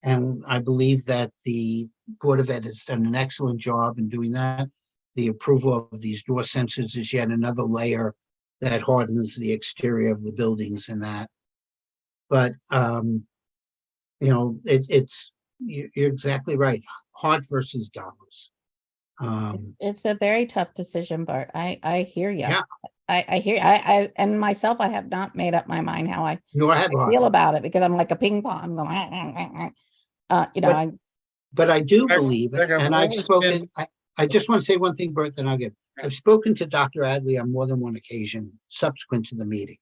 And I believe that the Board of Ed has done an excellent job in doing that. The approval of these door sensors is yet another layer that hardens the exterior of the buildings and that. But, you know, you're exactly right. Heart versus dollars. It's a very tough decision, Bart. I hear you. Yeah. I hear I and myself, I have not made up my mind how I Nor have feel I. about it because I'm like a ping pong. I'm going, you know, But- But I do Like- believe, like I've and I've always spoken, I just want to say one thing, Bert, then I'll give. I've spoken to Dr. Adley on more than one occasion subsequent to the meeting.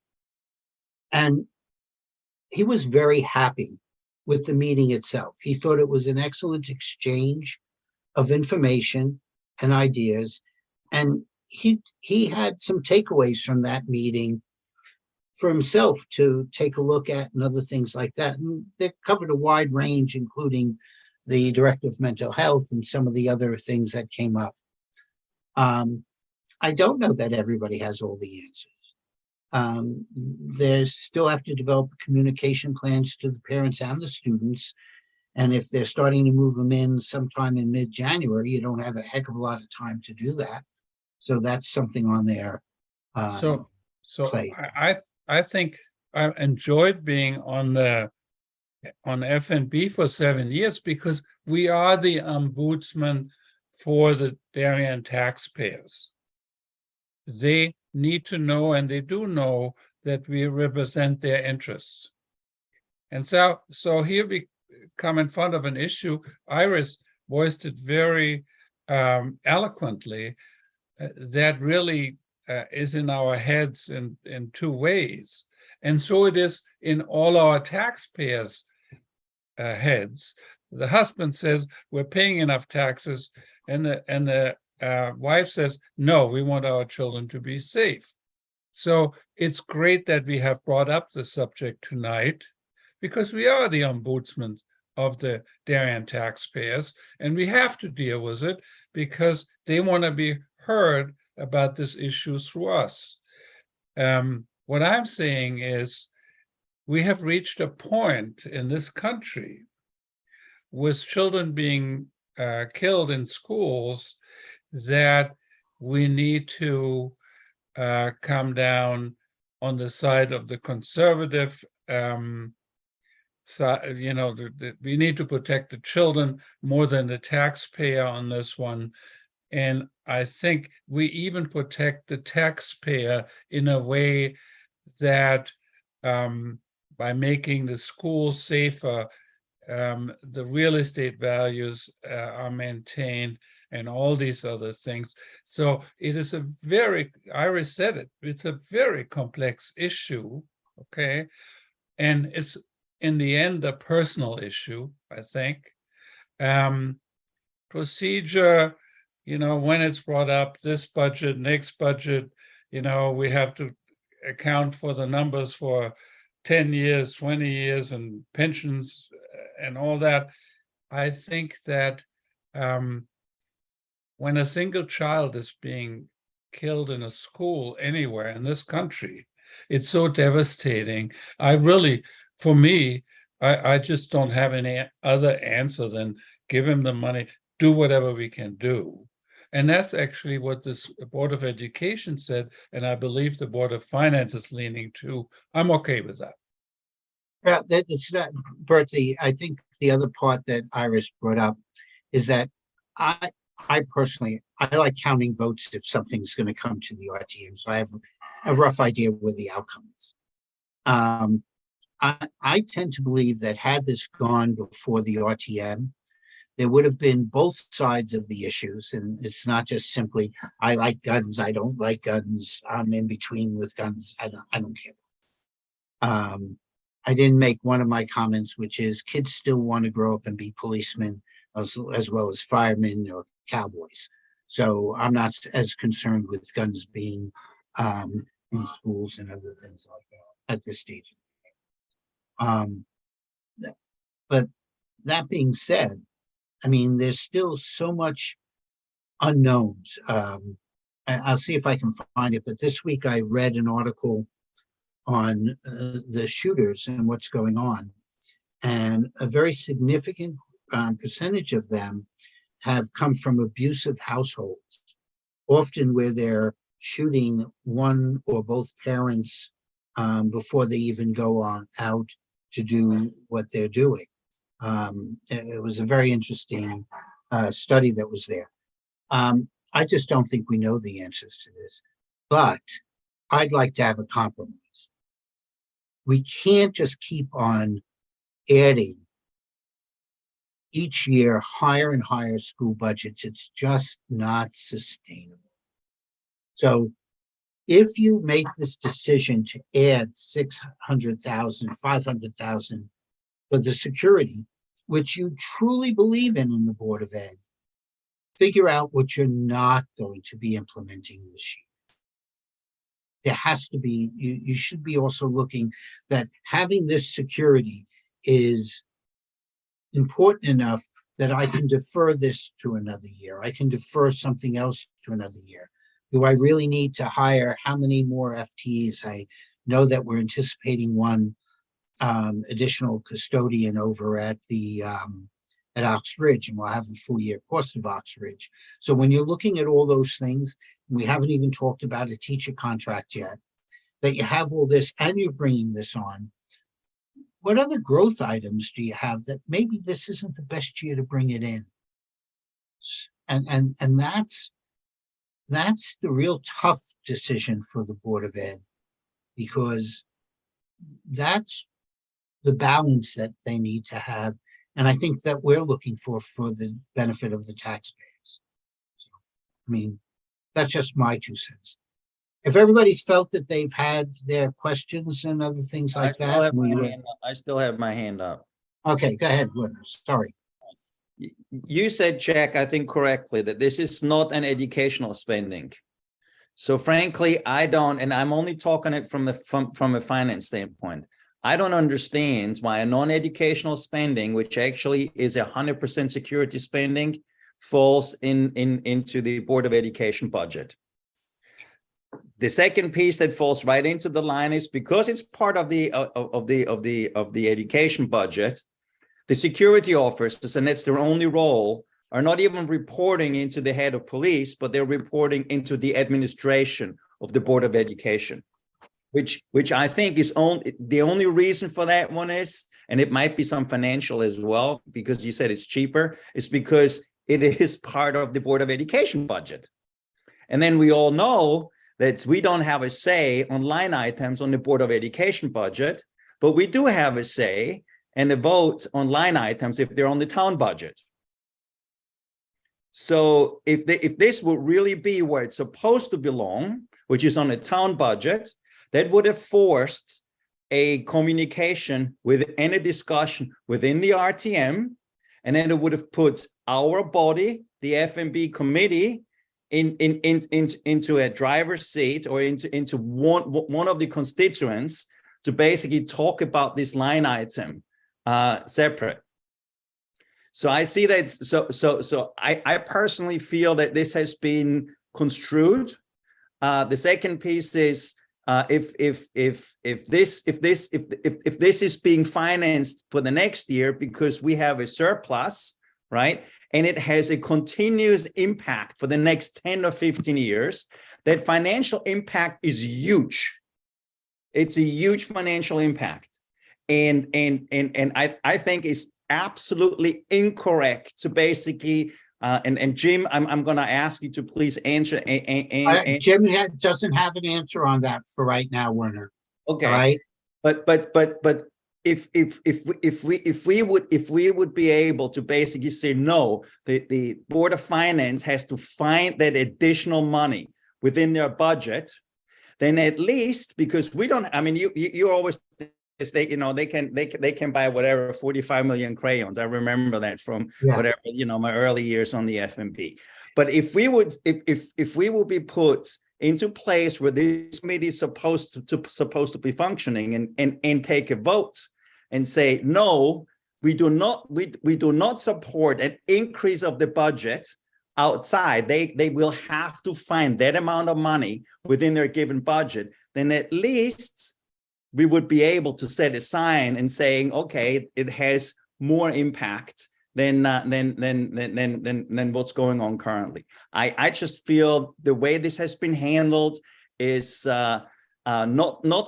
And he was very happy with the meeting itself. He thought it was an excellent exchange of information and ideas. And he had some takeaways from that meeting for himself to take a look at and other things like that. And they covered a wide range, including the director of mental health and some of the other things that came up. I don't know that everybody has all the answers. They still have to develop communication plans to the parents and the students. And if they're starting to move them in sometime in mid-January, you don't have a heck of a lot of time to do that. So that's something on there. So play. I think I enjoyed being on FNB for 7 years because we are the ombudsman for the Darien taxpayers. They need to know, and they do know, that we represent their interests. And so here we come in front of an issue. Iris voiced it very eloquently. That really is in our heads in two ways. And so it is in all our taxpayers' heads. The husband says, we're paying enough taxes, and the wife says, no, we want our children to be safe. So it's great that we have brought up the subject tonight, because we are the ombudsman of the Darien taxpayers, and we have to deal with it because they want to be heard about this issue through us. What I'm saying is we have reached a point in this country with children being killed in schools that we need to come down on the side of the conservative. So, you know, we need to protect the children more than the taxpayer on this one. And I think we even protect the taxpayer in a way that by making the schools safer, the real estate values are maintained and all these other things. So it is a very, Iris said it, it's a very complex issue, okay? And it's in the end a personal issue, I think. Procedure, you know, when it's brought up, this budget, next budget, you know, we have to account for the numbers for 10 years, 20 years, and pensions and all that. I think that when a single child is being killed in a school anywhere in this country, it's so devastating. I really, for me, I just don't have any other answer than give him the money, do whatever we can do. And that's actually what this Board of Education said, and I believe the Board of Finance is leaning to. I'm okay with that. Yeah, it's not, Bert, I think the other part that Iris brought up is that I personally, I like counting votes if something's going to come to the RTM, so I have a rough idea where the outcome is. I tend to believe that had this gone before the RTM, there would have been both sides of the issues, and it's not just simply, I like guns, I don't like guns, I'm in between with guns, I don't care. I didn't make one of my comments, which is kids still want to grow up and be policemen as well as firemen or cowboys. So I'm not as concerned with guns being in schools and other things like that at this stage. But that being said, I mean, there's still so much unknowns. I'll see if I can find it, but this week I read an article on the shooters and what's going on. And a very significant percentage of them have come from abusive households, often where they're shooting one or both parents before they even go on out to do what they're doing. It was a very interesting study that was there. I just don't think we know the answers to this, but I'd like to have a compromise. We can't just keep on adding each year higher and higher school budgets. It's just not sustainable. So if you make this decision to add 600,000, 500,000 for the security, which you truly believe in the Board of Ed, figure out what you're not going to be implementing this year. There has to be, you should be also looking that having this security is important enough that I can defer this to another year. I can defer something else to another year. Do I really need to hire how many more FTEs? I know that we're anticipating one additional custodian over at the at Oxbridge, and we'll have a full year cost of Oxbridge. So when you're looking at all those things, we haven't even talked about a teacher contract yet, that you have all this and you're bringing this on. What other growth items do you have that maybe this isn't the best year to bring it in? And that's the real tough decision for the Board of Ed, because that's the balance that they need to have. And I think that we're looking for the benefit of the taxpayers. So, I mean, that's just my 2 cents. If everybody's felt that they've had their questions and other things like that. I still have my hand up. Okay, go ahead, Werner. Sorry. You said, Jack, I think correctly, that this is not an educational spending. So frankly, I don't, and I'm only talking it from a finance standpoint. I don't understand why a non-educational spending, which actually is 100% security spending, falls into the Board of Education budget. The second piece that falls right into the line is because it's part of the education budget. The security officers, and that's their only role, are not even reporting into the head of police, but they're reporting into the administration of the Board of Education, which I think is the only reason for that one is, and it might be some financial as well, because you said it's cheaper, is because it is part of the Board of Education budget. And then we all know that we don't have a say on line items on the Board of Education budget, but we do have a say and a vote on line items if they're on the town budget. So if this would really be where it's supposed to belong, which is on a town budget, that would have forced a communication with any discussion within the RTM, and then it would have put our body, the FMB committee, into a driver's seat or into one of the constituents to basically talk about this line item separate. So I see that. So I personally feel that this has been construed. The second piece is if this is being financed for the next year because we have a surplus, right? And it has a continuous impact for the next 10 or 15 years, that financial impact is huge. It's a huge financial impact. And I think it's absolutely incorrect to basically, and Jim, I'm going to ask you to please answer. Jim doesn't have an answer on that for right now, Werner. Okay. All right. But if we would be able to basically say no, the Board of Finance has to find that additional money within their budget, then at least, because we don't, I mean, you always they can buy whatever 45 million crayons. I remember that from whatever, my early years on the FMP. But if we would be put into place where this committee is supposed to be functioning and take a vote and say, no, we do not support an increase of the budget outside, they will have to find that amount of money within their given budget, then at least we would be able to set a sign and saying, okay, it has more impact than what's going on currently. I just feel the way this has been handled is not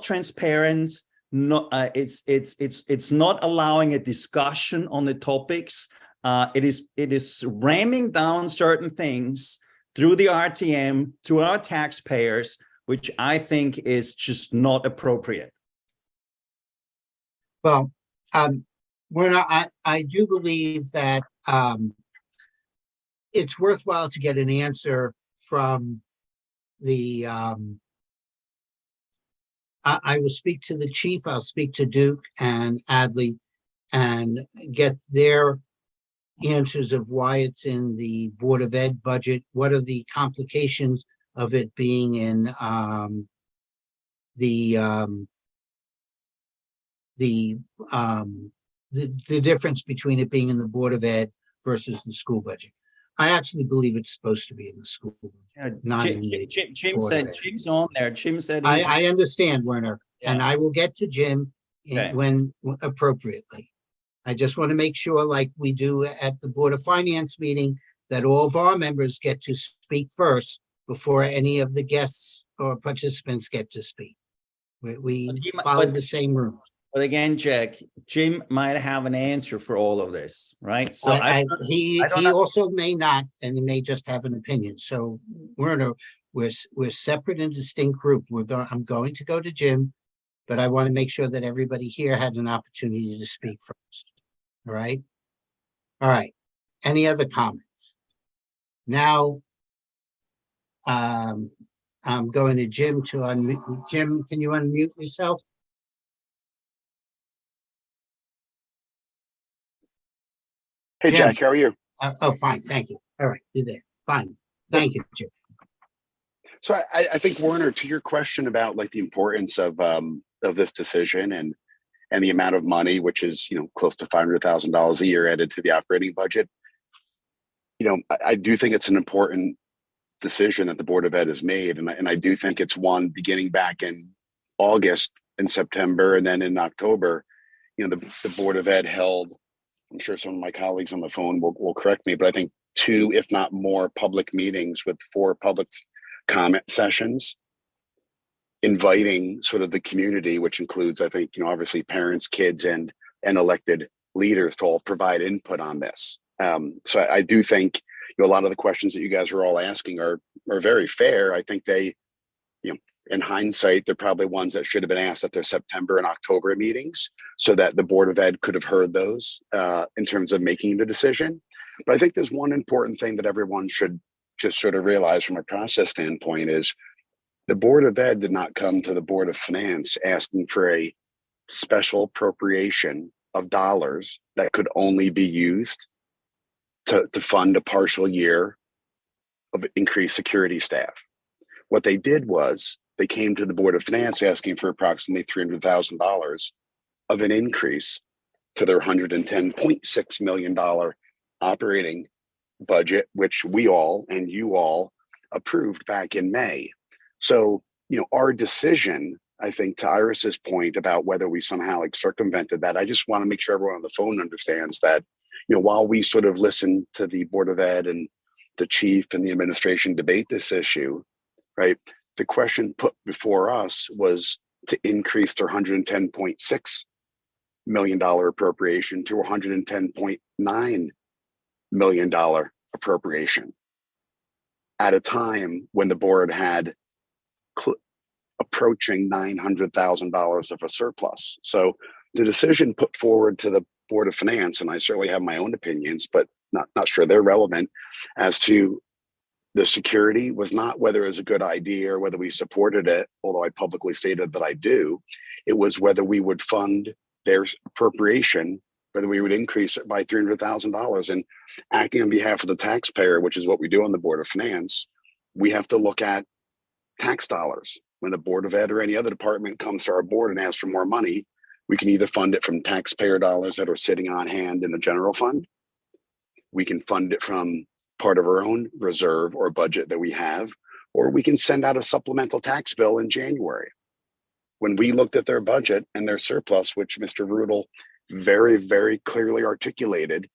transparent. It's not allowing a discussion on the topics. It is ramming down certain things through the RTM to our taxpayers, which I think is just not appropriate. Well, I do believe that it's worthwhile to get an answer from the, I will speak to the chief, I'll speak to Duke and Adley and get their answers of why it's in the Board of Ed budget. What are the complications of it being in the difference between it being in the Board of Ed versus the school budget. I actually believe it's supposed to be in the school budget, not in the Jim Board said of Ed. Jim's on there. Jim said I understand, Werner, and Yeah. I will get to Jim Okay. when appropriately. I just want to make sure, like we do at the Board of Finance meeting, that all of our members get to speak first before any of the guests or participants get to speak. We But he might- follow but- the same rules. But again, Jack, Jim might have an answer for all of this, right? So He I don't know. also may not, and he may just have an opinion. So Werner, we're separate and distinct group. I'm going to go to Jim, but I want to make sure that everybody here had an opportunity to speak first. All right? All right. Any other comments? Now, I'm going to Jim to unmute. Jim, can you unmute yourself? Hey, Jim. Jack, how are you? Oh, fine. Thank you. All right. You're there. Fine. Thank you, Jim. So I think, Werner, to your question about like the importance of this decision and the amount of money, which is, close to $500,000 a year added to the operating budget, I do think it's an important decision that the Board of Ed has made. And I do think it's one beginning back in August and September, and then in October, the Board of Ed held, I'm sure some of my colleagues on the phone will correct me, but I think 2, if not more, public meetings with 4 public comment sessions, inviting sort of the community, which includes, I think, obviously parents, kids, and elected leaders to all provide input on this. So I do think a lot of the questions that you guys are all asking are very fair. I think they, in hindsight, they're probably ones that should have been asked at their September and October meetings so that the Board of Ed could have heard those in terms of making the decision. But I think there's one important thing that everyone should just sort of realize from a process standpoint is the Board of Ed did not come to the Board of Finance asking for a special appropriation of dollars that could only be used to fund a partial year of increased security staff. What they did was they came to the Board of Finance asking for approximately $300,000 of an increase to their $110.6 million operating budget, which we all and you all approved back in May. So, our decision, I think, to Iris's point about whether we somehow circumvented that, I just want to make sure everyone on the phone understands that, while we sort of listen to the Board of Ed and the chief and the administration debate this issue, right? The question put before us was to increase their $110.6 million appropriation to $110.9 million appropriation at a time when the board had approaching $900,000 of a surplus. So the decision put forward to the Board of Finance, and I certainly have my own opinions, but not sure they're relevant, as to the security was not whether it was a good idea or whether we supported it, although I publicly stated that I do. It was whether we would fund their appropriation, whether we would increase it by $300,000. And acting on behalf of the taxpayer, which is what we do on the Board of Finance, we have to look at tax dollars. When the Board of Ed or any other department comes to our board and asks for more money, we can either fund it from taxpayer dollars that are sitting on hand in the general fund. We can fund it from part of our own reserve or budget that we have, or we can send out a supplemental tax bill in January. When we looked at their budget and their surplus, which Mr. Rudel very, very clearly articulated,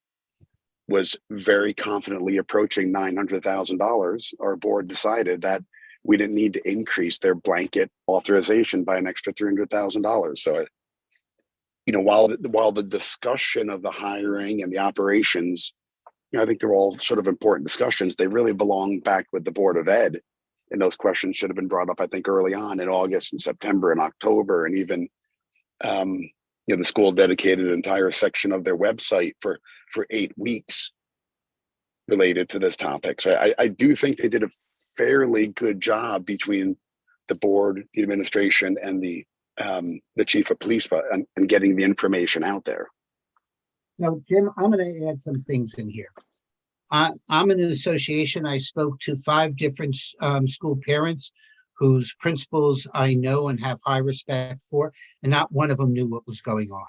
was very confidently approaching $900,000, our board decided that we didn't need to increase their blanket authorization by an extra $300,000. So, you know, while the discussion of the hiring and the operations, you know, I think they're all sort of important discussions, they really belong back with the Board of Ed. And those questions should have been brought up, I think, early on in August and September and October, and even, you know, the school dedicated an entire section of their website for 8 weeks related to this topic. So I do think they did a fairly good job between the board, the administration, and the chief of police and getting the information out there. Now, Jim, I'm going to add some things in here. I'm in an association. I spoke to 5 different school parents whose principals I know and have high respect for, and not one of them knew what was going on.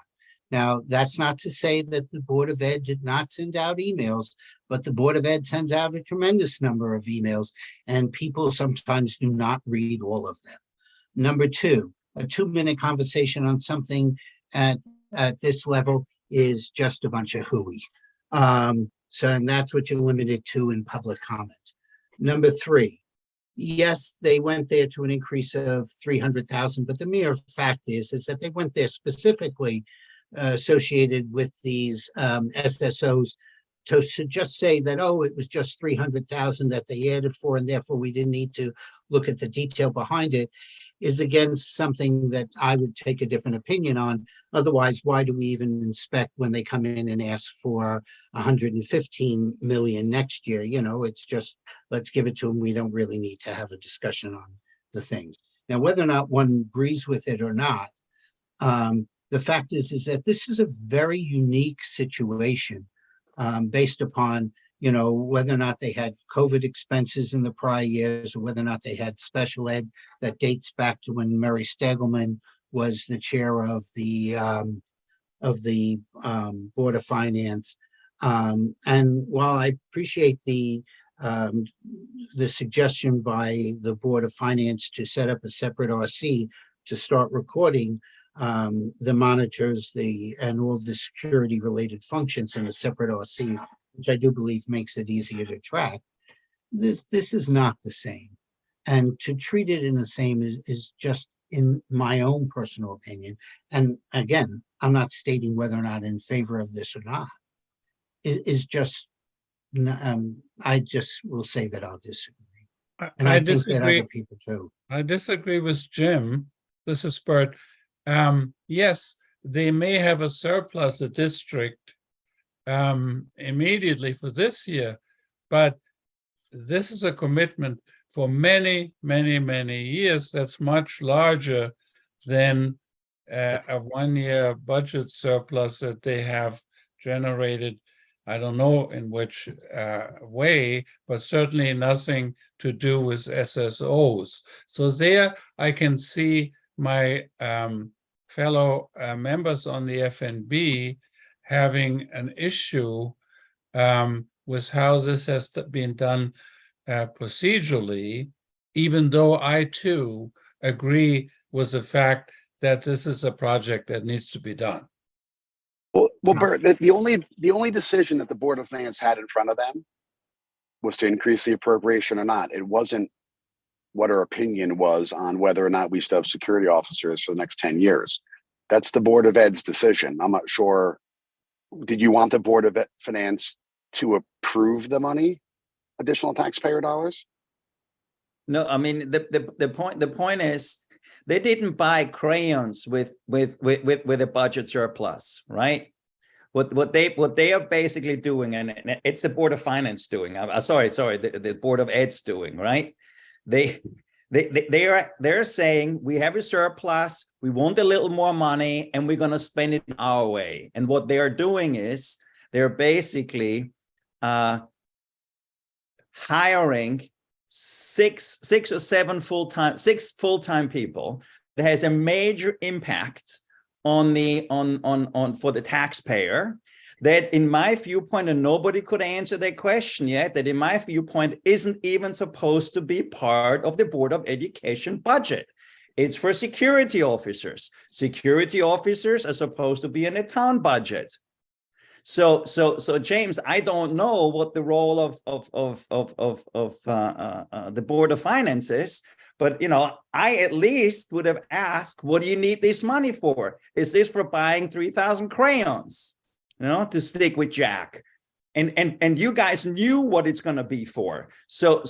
Now, that's not to say that the Board of Ed did not send out emails, but the Board of Ed sends out a tremendous number of emails, and people sometimes do not read all of them. Number 2, a 2-minute conversation on something at this level is just a bunch of hooey. And that's what you're limited to in public comment. Number 3, yes, they went there to an increase of 300,000, but the mere fact is that they went there specifically associated with these SSOs to just say that, oh, it was just 300,000 that they added for, and therefore we didn't need to look at the detail behind it, is again something that I would take a different opinion on. Otherwise, why do we even inspect when they come in and ask for 115 million next year? You know, it's just, let's give it to them. We don't really need to have a discussion on the things. Now, whether or not one agrees with it or not, the fact is that this is a very unique situation based upon, you know, whether or not they had COVID expenses in the prior years, or whether or not they had special ed that dates back to when Murray Stegelman was the chair of the Board of Finance. And while I appreciate the suggestion by the Board of Finance to set up a separate RC to start recording the monitors, and all the security related functions in a separate RC, which I do believe makes it easier to track. This is not the same. And to treat it in the same is just, in my own personal opinion, and again, I'm not stating whether or not in favor of this or not, is just, I just will say that I'll disagree. And I think that other people too. I disagree with Jim. This is Bert. Yes, they may have a surplus, a district, immediately for this year, but this is a commitment for many, many, many years. That's much larger than a 1-year budget surplus that they have generated. I don't know in which way, but certainly nothing to do with SSOs. So there I can see my fellow members on the FNB having an issue with how this has been done procedurally, even though I too agree with the fact that this is a project that needs to be done. Well, Bert, the only decision that the Board of Finance had in front of them was to increase the appropriation or not. It wasn't what our opinion was on whether or not we should have security officers for the next 10 years. That's the Board of Ed's decision. I'm not sure. Did you want the Board of Finance to approve the money, additional taxpayer dollars? No, I mean, the point is they didn't buy crayons with a budget surplus, right? What they are basically doing, and it's the Board of Finance doing. Sorry, the Board of Ed's doing, right? They're saying we have a surplus, we want a little more money, and we're going to spend it our way. And what they are doing is they're basically hiring six or seven full-time people that has a major impact on for the taxpayer. that in my viewpoint, and nobody could answer that question yet, that in my viewpoint isn't even supposed to be part of the Board of Education budget. It's for security officers. Security officers are supposed to be in a town budget. So James, I don't know what the role of the Board of Finance is, but I at least would have asked, what do you need this money for? Is this for buying 3,000 crayons, to stick with Jack? And you guys knew what it's going to be for. So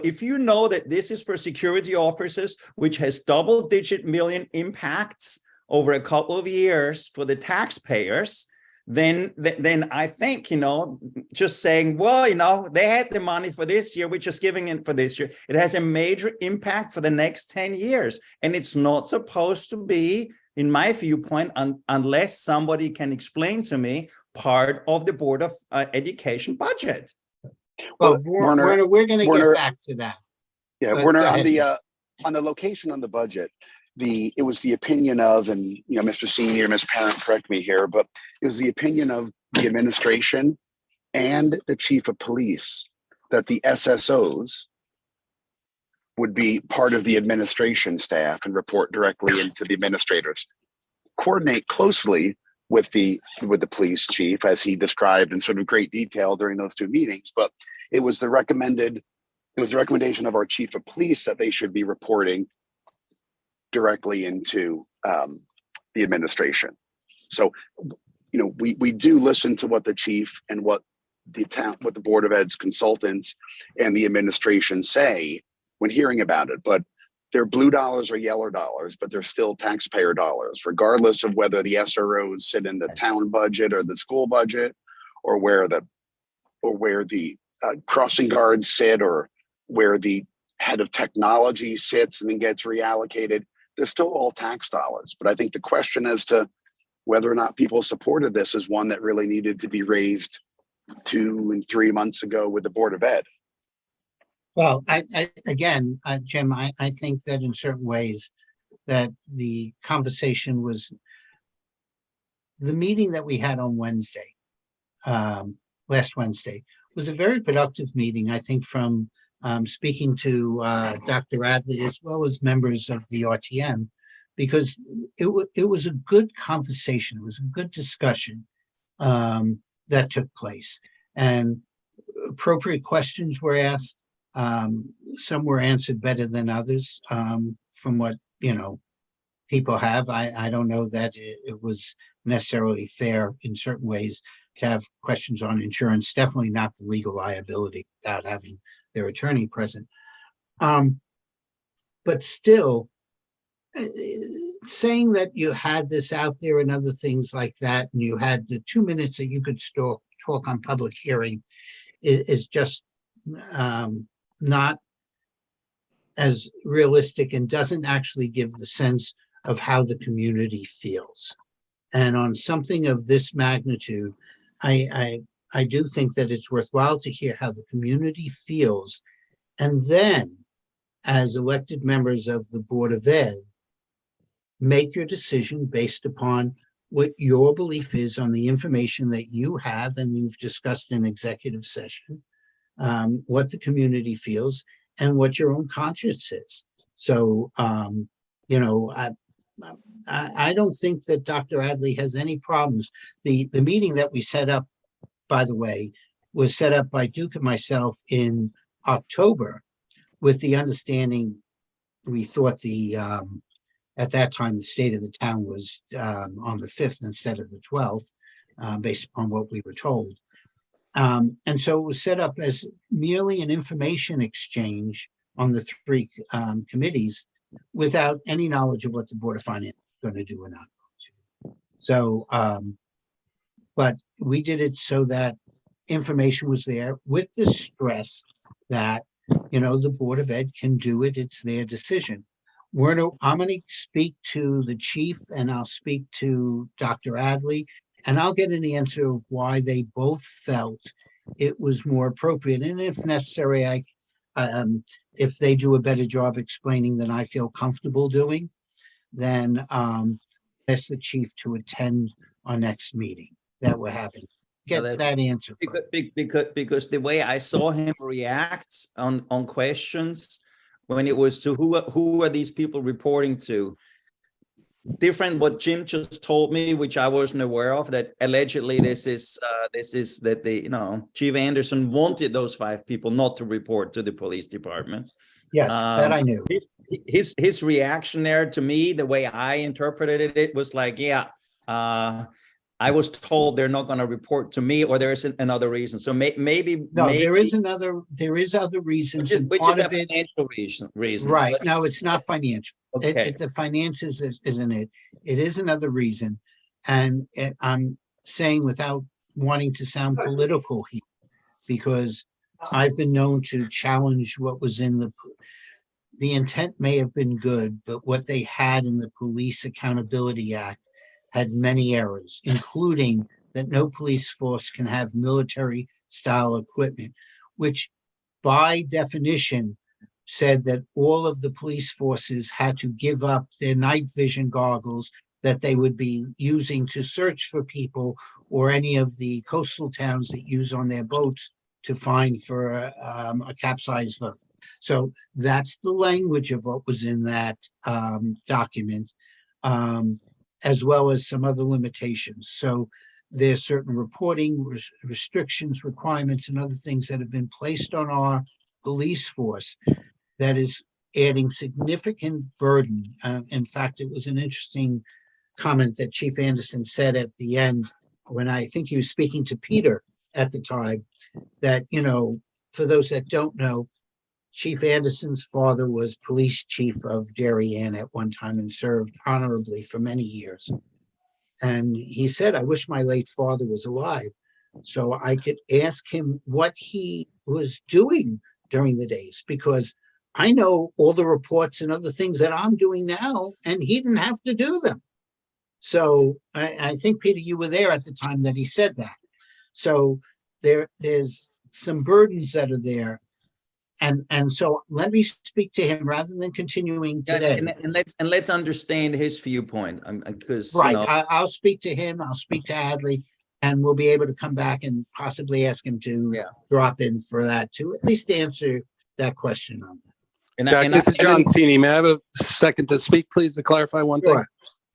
if you know that this is for security officers, which has double-digit million impacts over a couple of years for the taxpayers, then I think, just saying, well, they had the money for this year, we're just giving it for this year. It has a major impact for the next 10 years. And it's not supposed to be, in my viewpoint, unless somebody can explain to me, part of the Board of Education budget. Well, Werner, we're going to get back to that. Yeah, But Werner, go ahead. on the location on the budget, it was the opinion of, and Mr. Senior, Ms. Parent, correct me here, but it was the opinion of the administration and the chief of police that the SSOs would be part of the administration staff and report directly into the administrators. Coordinate closely with the police chief, as he described in sort of great detail during those two meetings, but it was the recommendation of our chief of police that they should be reporting directly into the administration. So, we do listen to what the chief and what the Board of Ed's consultants and the administration say when hearing about it, but they're blue dollars or yellow dollars, but they're still taxpayer dollars, regardless of whether the SROs sit in the town budget or the school budget, or where the crossing guards sit, or where the head of technology sits and then gets reallocated. They're still all tax dollars. But I think the question as to whether or not people supported this is one that really needed to be raised 2 and 3 months ago with the Board of Ed. Well, Jim, I think that in certain ways that the conversation was, the meeting that we had on Wednesday, last Wednesday, was a very productive meeting, I think, from speaking to Dr. Adley as well as members of the RTM, because it was a good conversation. It was a good discussion that took place, and appropriate questions were asked. Some were answered better than others, from what people have. I don't know that it was necessarily fair in certain ways to have questions on insurance, definitely not the legal liability without having their attorney present. But still, saying that you had this out there and other things like that, and you had the 2 minutes that you could talk on public hearing is just not as realistic, and doesn't actually give the sense of how the community feels. And on something of this magnitude, I do think that it's worthwhile to hear how the community feels, and then, as elected members of the Board of Ed, make your decision based upon what your belief is on the information that you have and you've discussed in executive session, what the community feels, and what your own conscience is. So, I don't think that Dr. Adley has any problems. The meeting that we set up, by the way, was set up by Duke and myself in October, with the understanding, we thought at that time, the state of the town was on the 5th instead of the 12th, based upon what we were told. And so it was set up as merely an information exchange on the 3 committees, without any knowledge of what the Board of Finance is going to do or not going to. So, but we did it so that information was there, with the stress that, the Board of Ed can do it. It's their decision. I'm going to speak to the chief, and I'll speak to Dr. Adley, and I'll get an answer of why they both felt it was more appropriate. And if necessary, if they do a better job explaining than I feel comfortable doing, then ask the chief to attend our next meeting that we're having. get that- that answer from. Because the way I saw him react on questions when it was to who are these people reporting to, different what Jim just told me, which I wasn't aware of, that allegedly this is that Chief Anderson wanted those 5 people not to report to the police department. Yes, that I knew. His reaction there, to me, the way I interpreted it was like, yeah, I was told they're not going to report to me, or there is another reason. So maybe There is other reasons, and which part is a of it, financial reason. right? But- No, it's not financial. Okay. The finances isn't it. It is another reason. And I'm saying without wanting to sound political here, because I've been known to challenge what was in the intent may have been good, but what they had in the Police Accountability Act had many errors, including that no police force can have military style equipment, which by definition said that all of the police forces had to give up their night vision goggles that they would be using to search for people, or any of the coastal towns that use on their boats to find for a capsized boat. So that's the language of what was in that document, as well as some other limitations. So there's certain reporting restrictions, requirements, and other things that have been placed on our police force that is adding significant burden. In fact, it was an interesting comment that Chief Anderson said at the end, when I think he was speaking to Peter at the time, that, for those that don't know, Chief Anderson's father was police chief of Darien at one time and served honorably for many years. And he said, I wish my late father was alive so I could ask him what he was doing during the days, because I know all the reports and other things that I'm doing now, and he didn't have to do them. So I think, Peter, you were there at the time that he said that. So there's some burdens that are there. And so let me speak to him rather than continuing today. And let's understand his viewpoint, because Right, I'll speak to him, I'll speak to Hadley, and we'll be able to come back and possibly ask him to drop in for that, to at least answer that question on that. Jack, this is John Feeney. May I have a second to speak, please, to clarify one thing?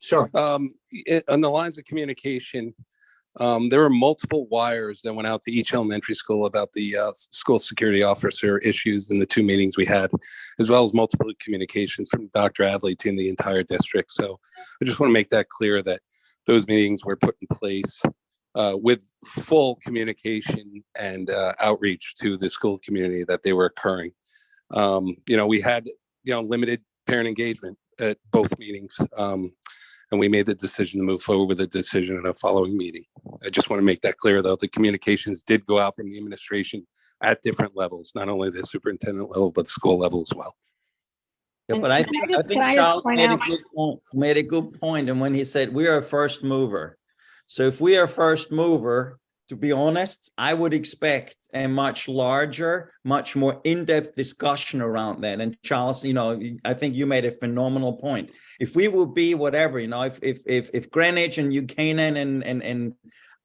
Sure. On the lines of communication, there were multiple wires that went out to each elementary school about the school security officer issues in the 2 meetings we had, as well as multiple communications from Dr. Adley to the entire district. So I just want to make that clear that those meetings were put in place with full communication and outreach to the school community that they were occurring. We had, limited parent engagement at both meetings. And we made the decision to move forward with a decision in a following meeting. I just want to make that clear, though. The communications did go out from the administration at different levels, not only the superintendent level, but the school level as well. Yeah, but I think Charles made a good point. And when he said we are a first mover. So if we are first mover, to be honest, I would expect a much larger, much more in-depth discussion around that. And Charles, I think you made a phenomenal point. If we would be whatever, if Greenwich and Buchanan and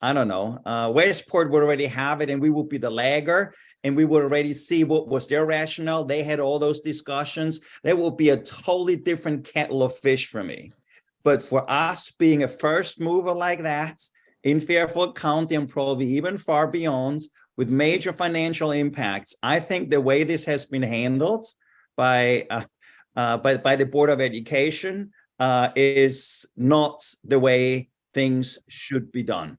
I don't know, Westport would already have it, and we would be the lagger, and we would already see what was their rationale. They had all those discussions. That would be a totally different kettle of fish for me. But for us being a first mover like that, in Fairfield County and probably even far beyond, with major financial impacts, I think the way this has been handled by the Board of Education is not the way things should be done.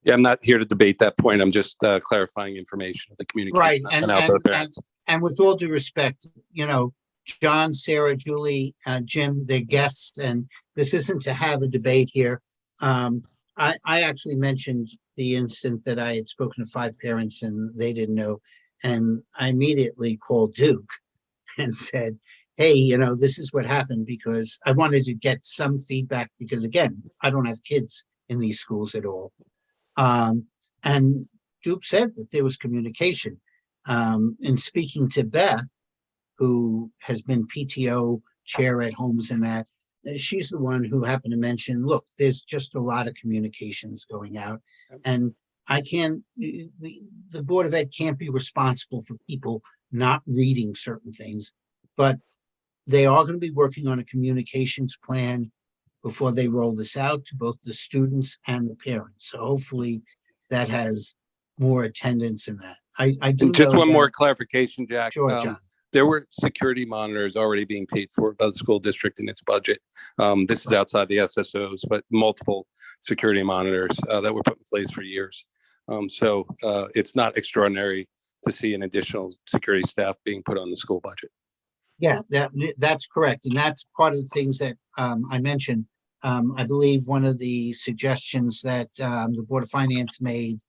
Yeah, I'm not here to debate that point. I'm just clarifying information. The communication right, and with all due respect, John, Sarah, Julie, Jim, they're guests, and this isn't to have a debate here. I actually mentioned the instant that I had spoken to 5 parents and they didn't know. And I immediately called Duke and said, hey, this is what happened, because I wanted to get some feedback, because again, I don't have kids in these schools at all. And Duke said that there was communication. In speaking to Beth, who has been PTO chair at Homes and that, she's the one who happened to mention, look, there's just a lot of communications going out. And I can't, the Board of Ed can't be responsible for people not reading certain things, but they are going to be working on a communications plan before they roll this out to both the students and the parents. So hopefully that has more attendance in that. I do And just know one more that- clarification, Jack. Sure, John. There were security monitors already being paid for by the school district in its budget. This is outside the SSOs, but multiple security monitors that were put in place for years. So it's not extraordinary to see an additional security staff being put on the school budget. Yeah, that's correct. And that's part of the things that I mentioned. I believe one of the suggestions that the Board of Finance made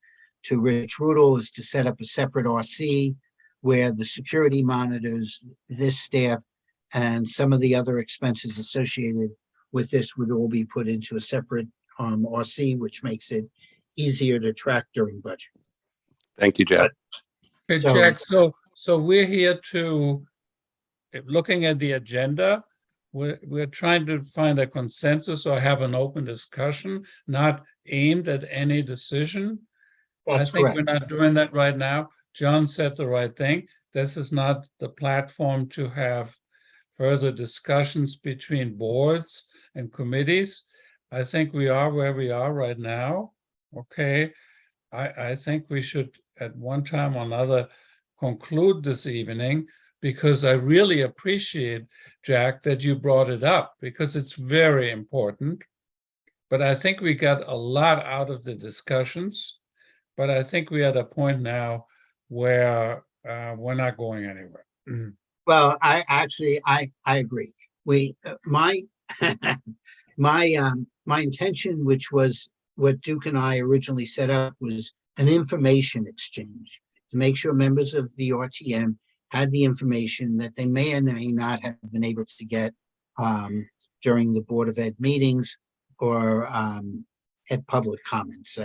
to Rich Rudel is to set up a separate RC where the security monitors, this staff, and some of the other expenses associated with this would all be put into a separate RC, which makes it easier to track during budget. Thank you, Jack. Okay, So- Jack, so we're here to, looking at the agenda, we're trying to find a consensus or have an open discussion, not aimed at any decision. That's I think correct. we're not doing that right now. John said the right thing. This is not the platform to have further discussions between boards and committees. I think we are where we are right now. Okay. I think we should at one time or another conclude this evening, because I really appreciate, Jack, that you brought it up, because it's very important. But I think we got a lot out of the discussions. But I think we're at a point now where we're not going anywhere. Well, I agree. My intention, which was what Duke and I originally set up, was an information exchange to make sure members of the RTM had the information that they may or may not have been able to get during the Board of Ed meetings or at public comments.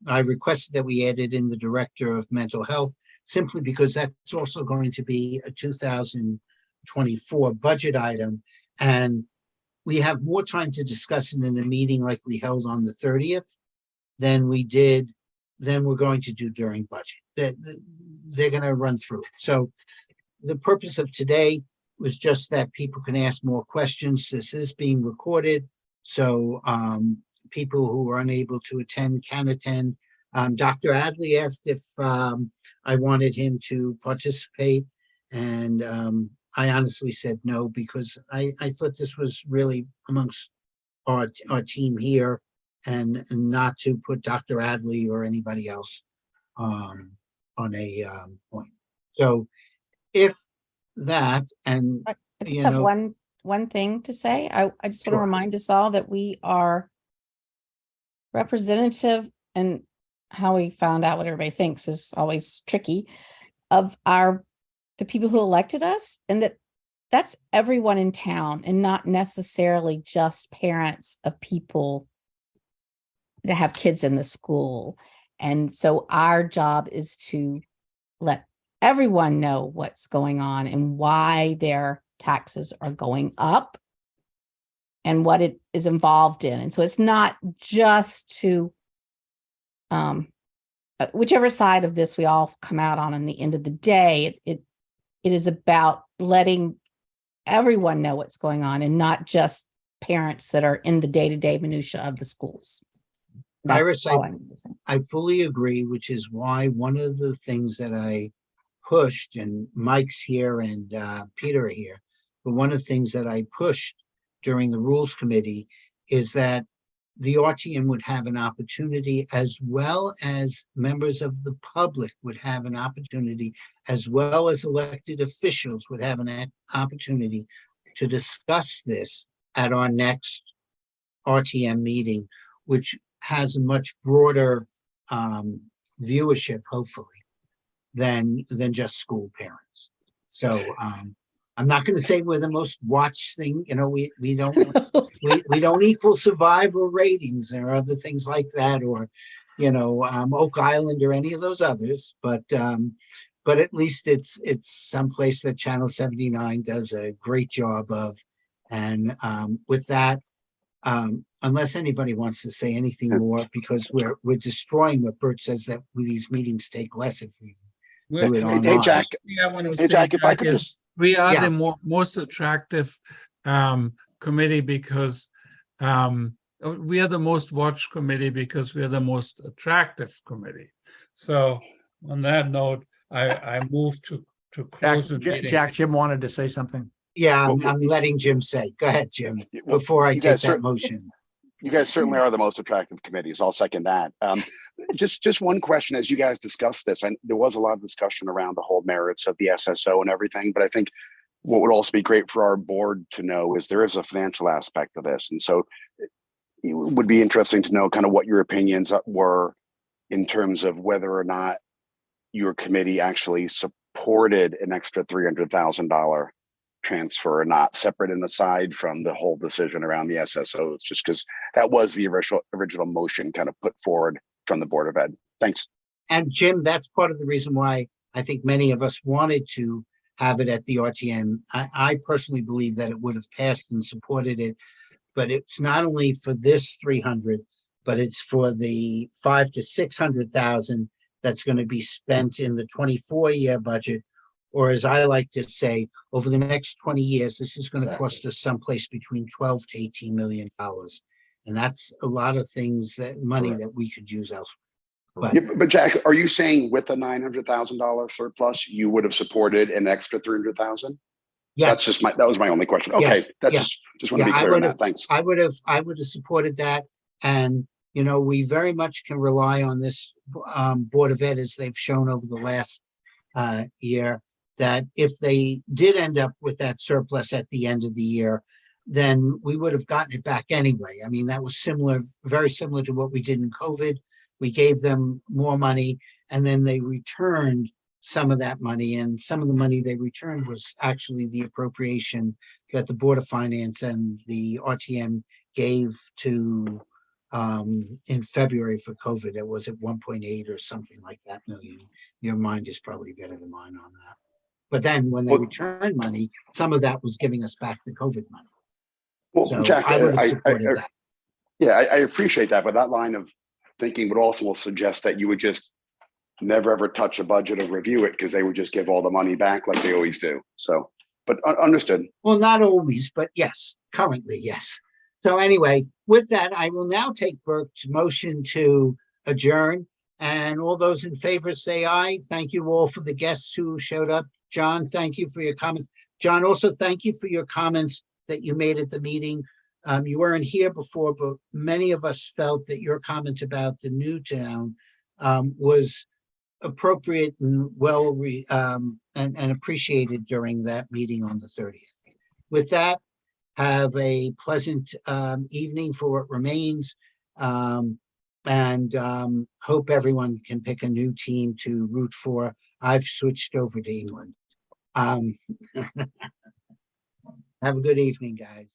I requested that we added in the Director of Mental Health, simply because that's also going to be a 2024 budget item. And we have more time to discuss it in a meeting like we held on the 30th than we're going to do during budget. They're going to run through it. So the purpose of today was just that people can ask more questions. This is being recorded, so people who are unable to attend can attend. Dr. Adley asked if I wanted him to participate, and I honestly said no, because I thought this was really amongst our team here, and not to put Dr. Adley or anybody else on a point. So if that, and I just you have know- one thing to say. I just want to Sure. remind us all that we are representative, and how we found out what everybody thinks is always tricky, of the people who elected us, and that's everyone in town, and not necessarily just parents of people that have kids in the school. And so our job is to let everyone know what's going on and why their taxes are going up and what it is involved in. And so it's not just to whichever side of this we all come out on in the end of the day, it is about letting everyone know what's going on, and not just parents that are in the day-to-day minutia of the schools. That's Iris, all I'm gonna say. I fully agree, which is why one of the things that I pushed, and Mike's here and Peter are here, but one of the things that I pushed during the Rules Committee is that the RTM would have an opportunity, as well as members of the public would have an opportunity, as well as elected officials would have an opportunity to discuss this at our next RTM meeting, which has a much broader viewership, hopefully, than just school parents. So I'm not going to say we're the most watched thing. You know, we don't we don't equal Survivor ratings or other things like that, or Oak Island or any of those others. But at least it's someplace that Channel 79 does a great job of. And with that, unless anybody wants to say anything more, because we're destroying what Bert says, that these meetings take less if we do it Hey, online. Jack. I want to Hey, say, Jack, if I Jack, could is just, we are Yeah. the most attractive committee because we are the most watched committee because we are the most attractive committee. So on that note, I move to close the meeting. Jack, Jim wanted to say something. Yeah, Well, I'm letting Jim say. Go ahead, Jim, well, before I you take guys that motion. you guys certainly are the most attractive committees. I'll second that. Just one question as you guys discussed this, and there was a lot of discussion around the whole merits of the SSO and everything, but I think what would also be great for our board to know is there is a financial aspect of this. And so it would be interesting to know kind of what your opinions were in terms of whether or not your committee actually supported an extra $300,000 transfer or not, separate and aside from the whole decision around the SSOs, just because that was the original motion kind of put forward from the Board of Ed. Thanks. And Jim, that's part of the reason why I think many of us wanted to have it at the RTM. I personally believe that it would have passed and supported it, but it's not only for this 300, but it's for the 500 to 600,000 that's going to be spent in the 24-year budget, or as I like to say, over the next 20 years, this is going to cost us someplace between 12 to 18 million dollars, and that's a lot of things, that money that we could use elsewhere. But Yeah, but Jack, are you saying with a $900,000 surplus, you would have supported an extra 300,000? yes, That was my only question. Okay, Yes, that's yeah. just want to be Yeah, I clear on would that. have- Thanks. I would have supported that. And, you know, we very much can rely on this Board of Ed, as they've shown over the last year, that if they did end up with that surplus at the end of the year, then we would have gotten it back anyway. I mean, that was similar, very similar to what we did in COVID. We gave them more money and then they returned some of that money, and some of the money they returned was actually the appropriation that the Board of Finance and the RTM gave to in February for COVID. It was at 1.8 or something like that million. Your mind is probably better than mine on that. But then when they Well- returned money, some of that was giving us back the COVID money. Well, So Jack, I would have supported that. Yeah, I appreciate that, but that line of thinking would also suggest that you would just never ever touch a budget or review it because they would just give all the money back like they always do. So, but understood. Well, not always, but yes, currently, yes. So anyway, with that, I will now take Burke's motion to adjourn. And all those in favor say aye. Thank you all for the guests who showed up. John, thank you for your comments. John, also thank you for your comments that you made at the meeting. You weren't here before, but many of us felt that your comment about the new town was appropriate and well and appreciated during that meeting on the 30th. With that, have a pleasant evening for what remains, and hope everyone can pick a new team to root for. I've switched over to England. Have a good evening, guys.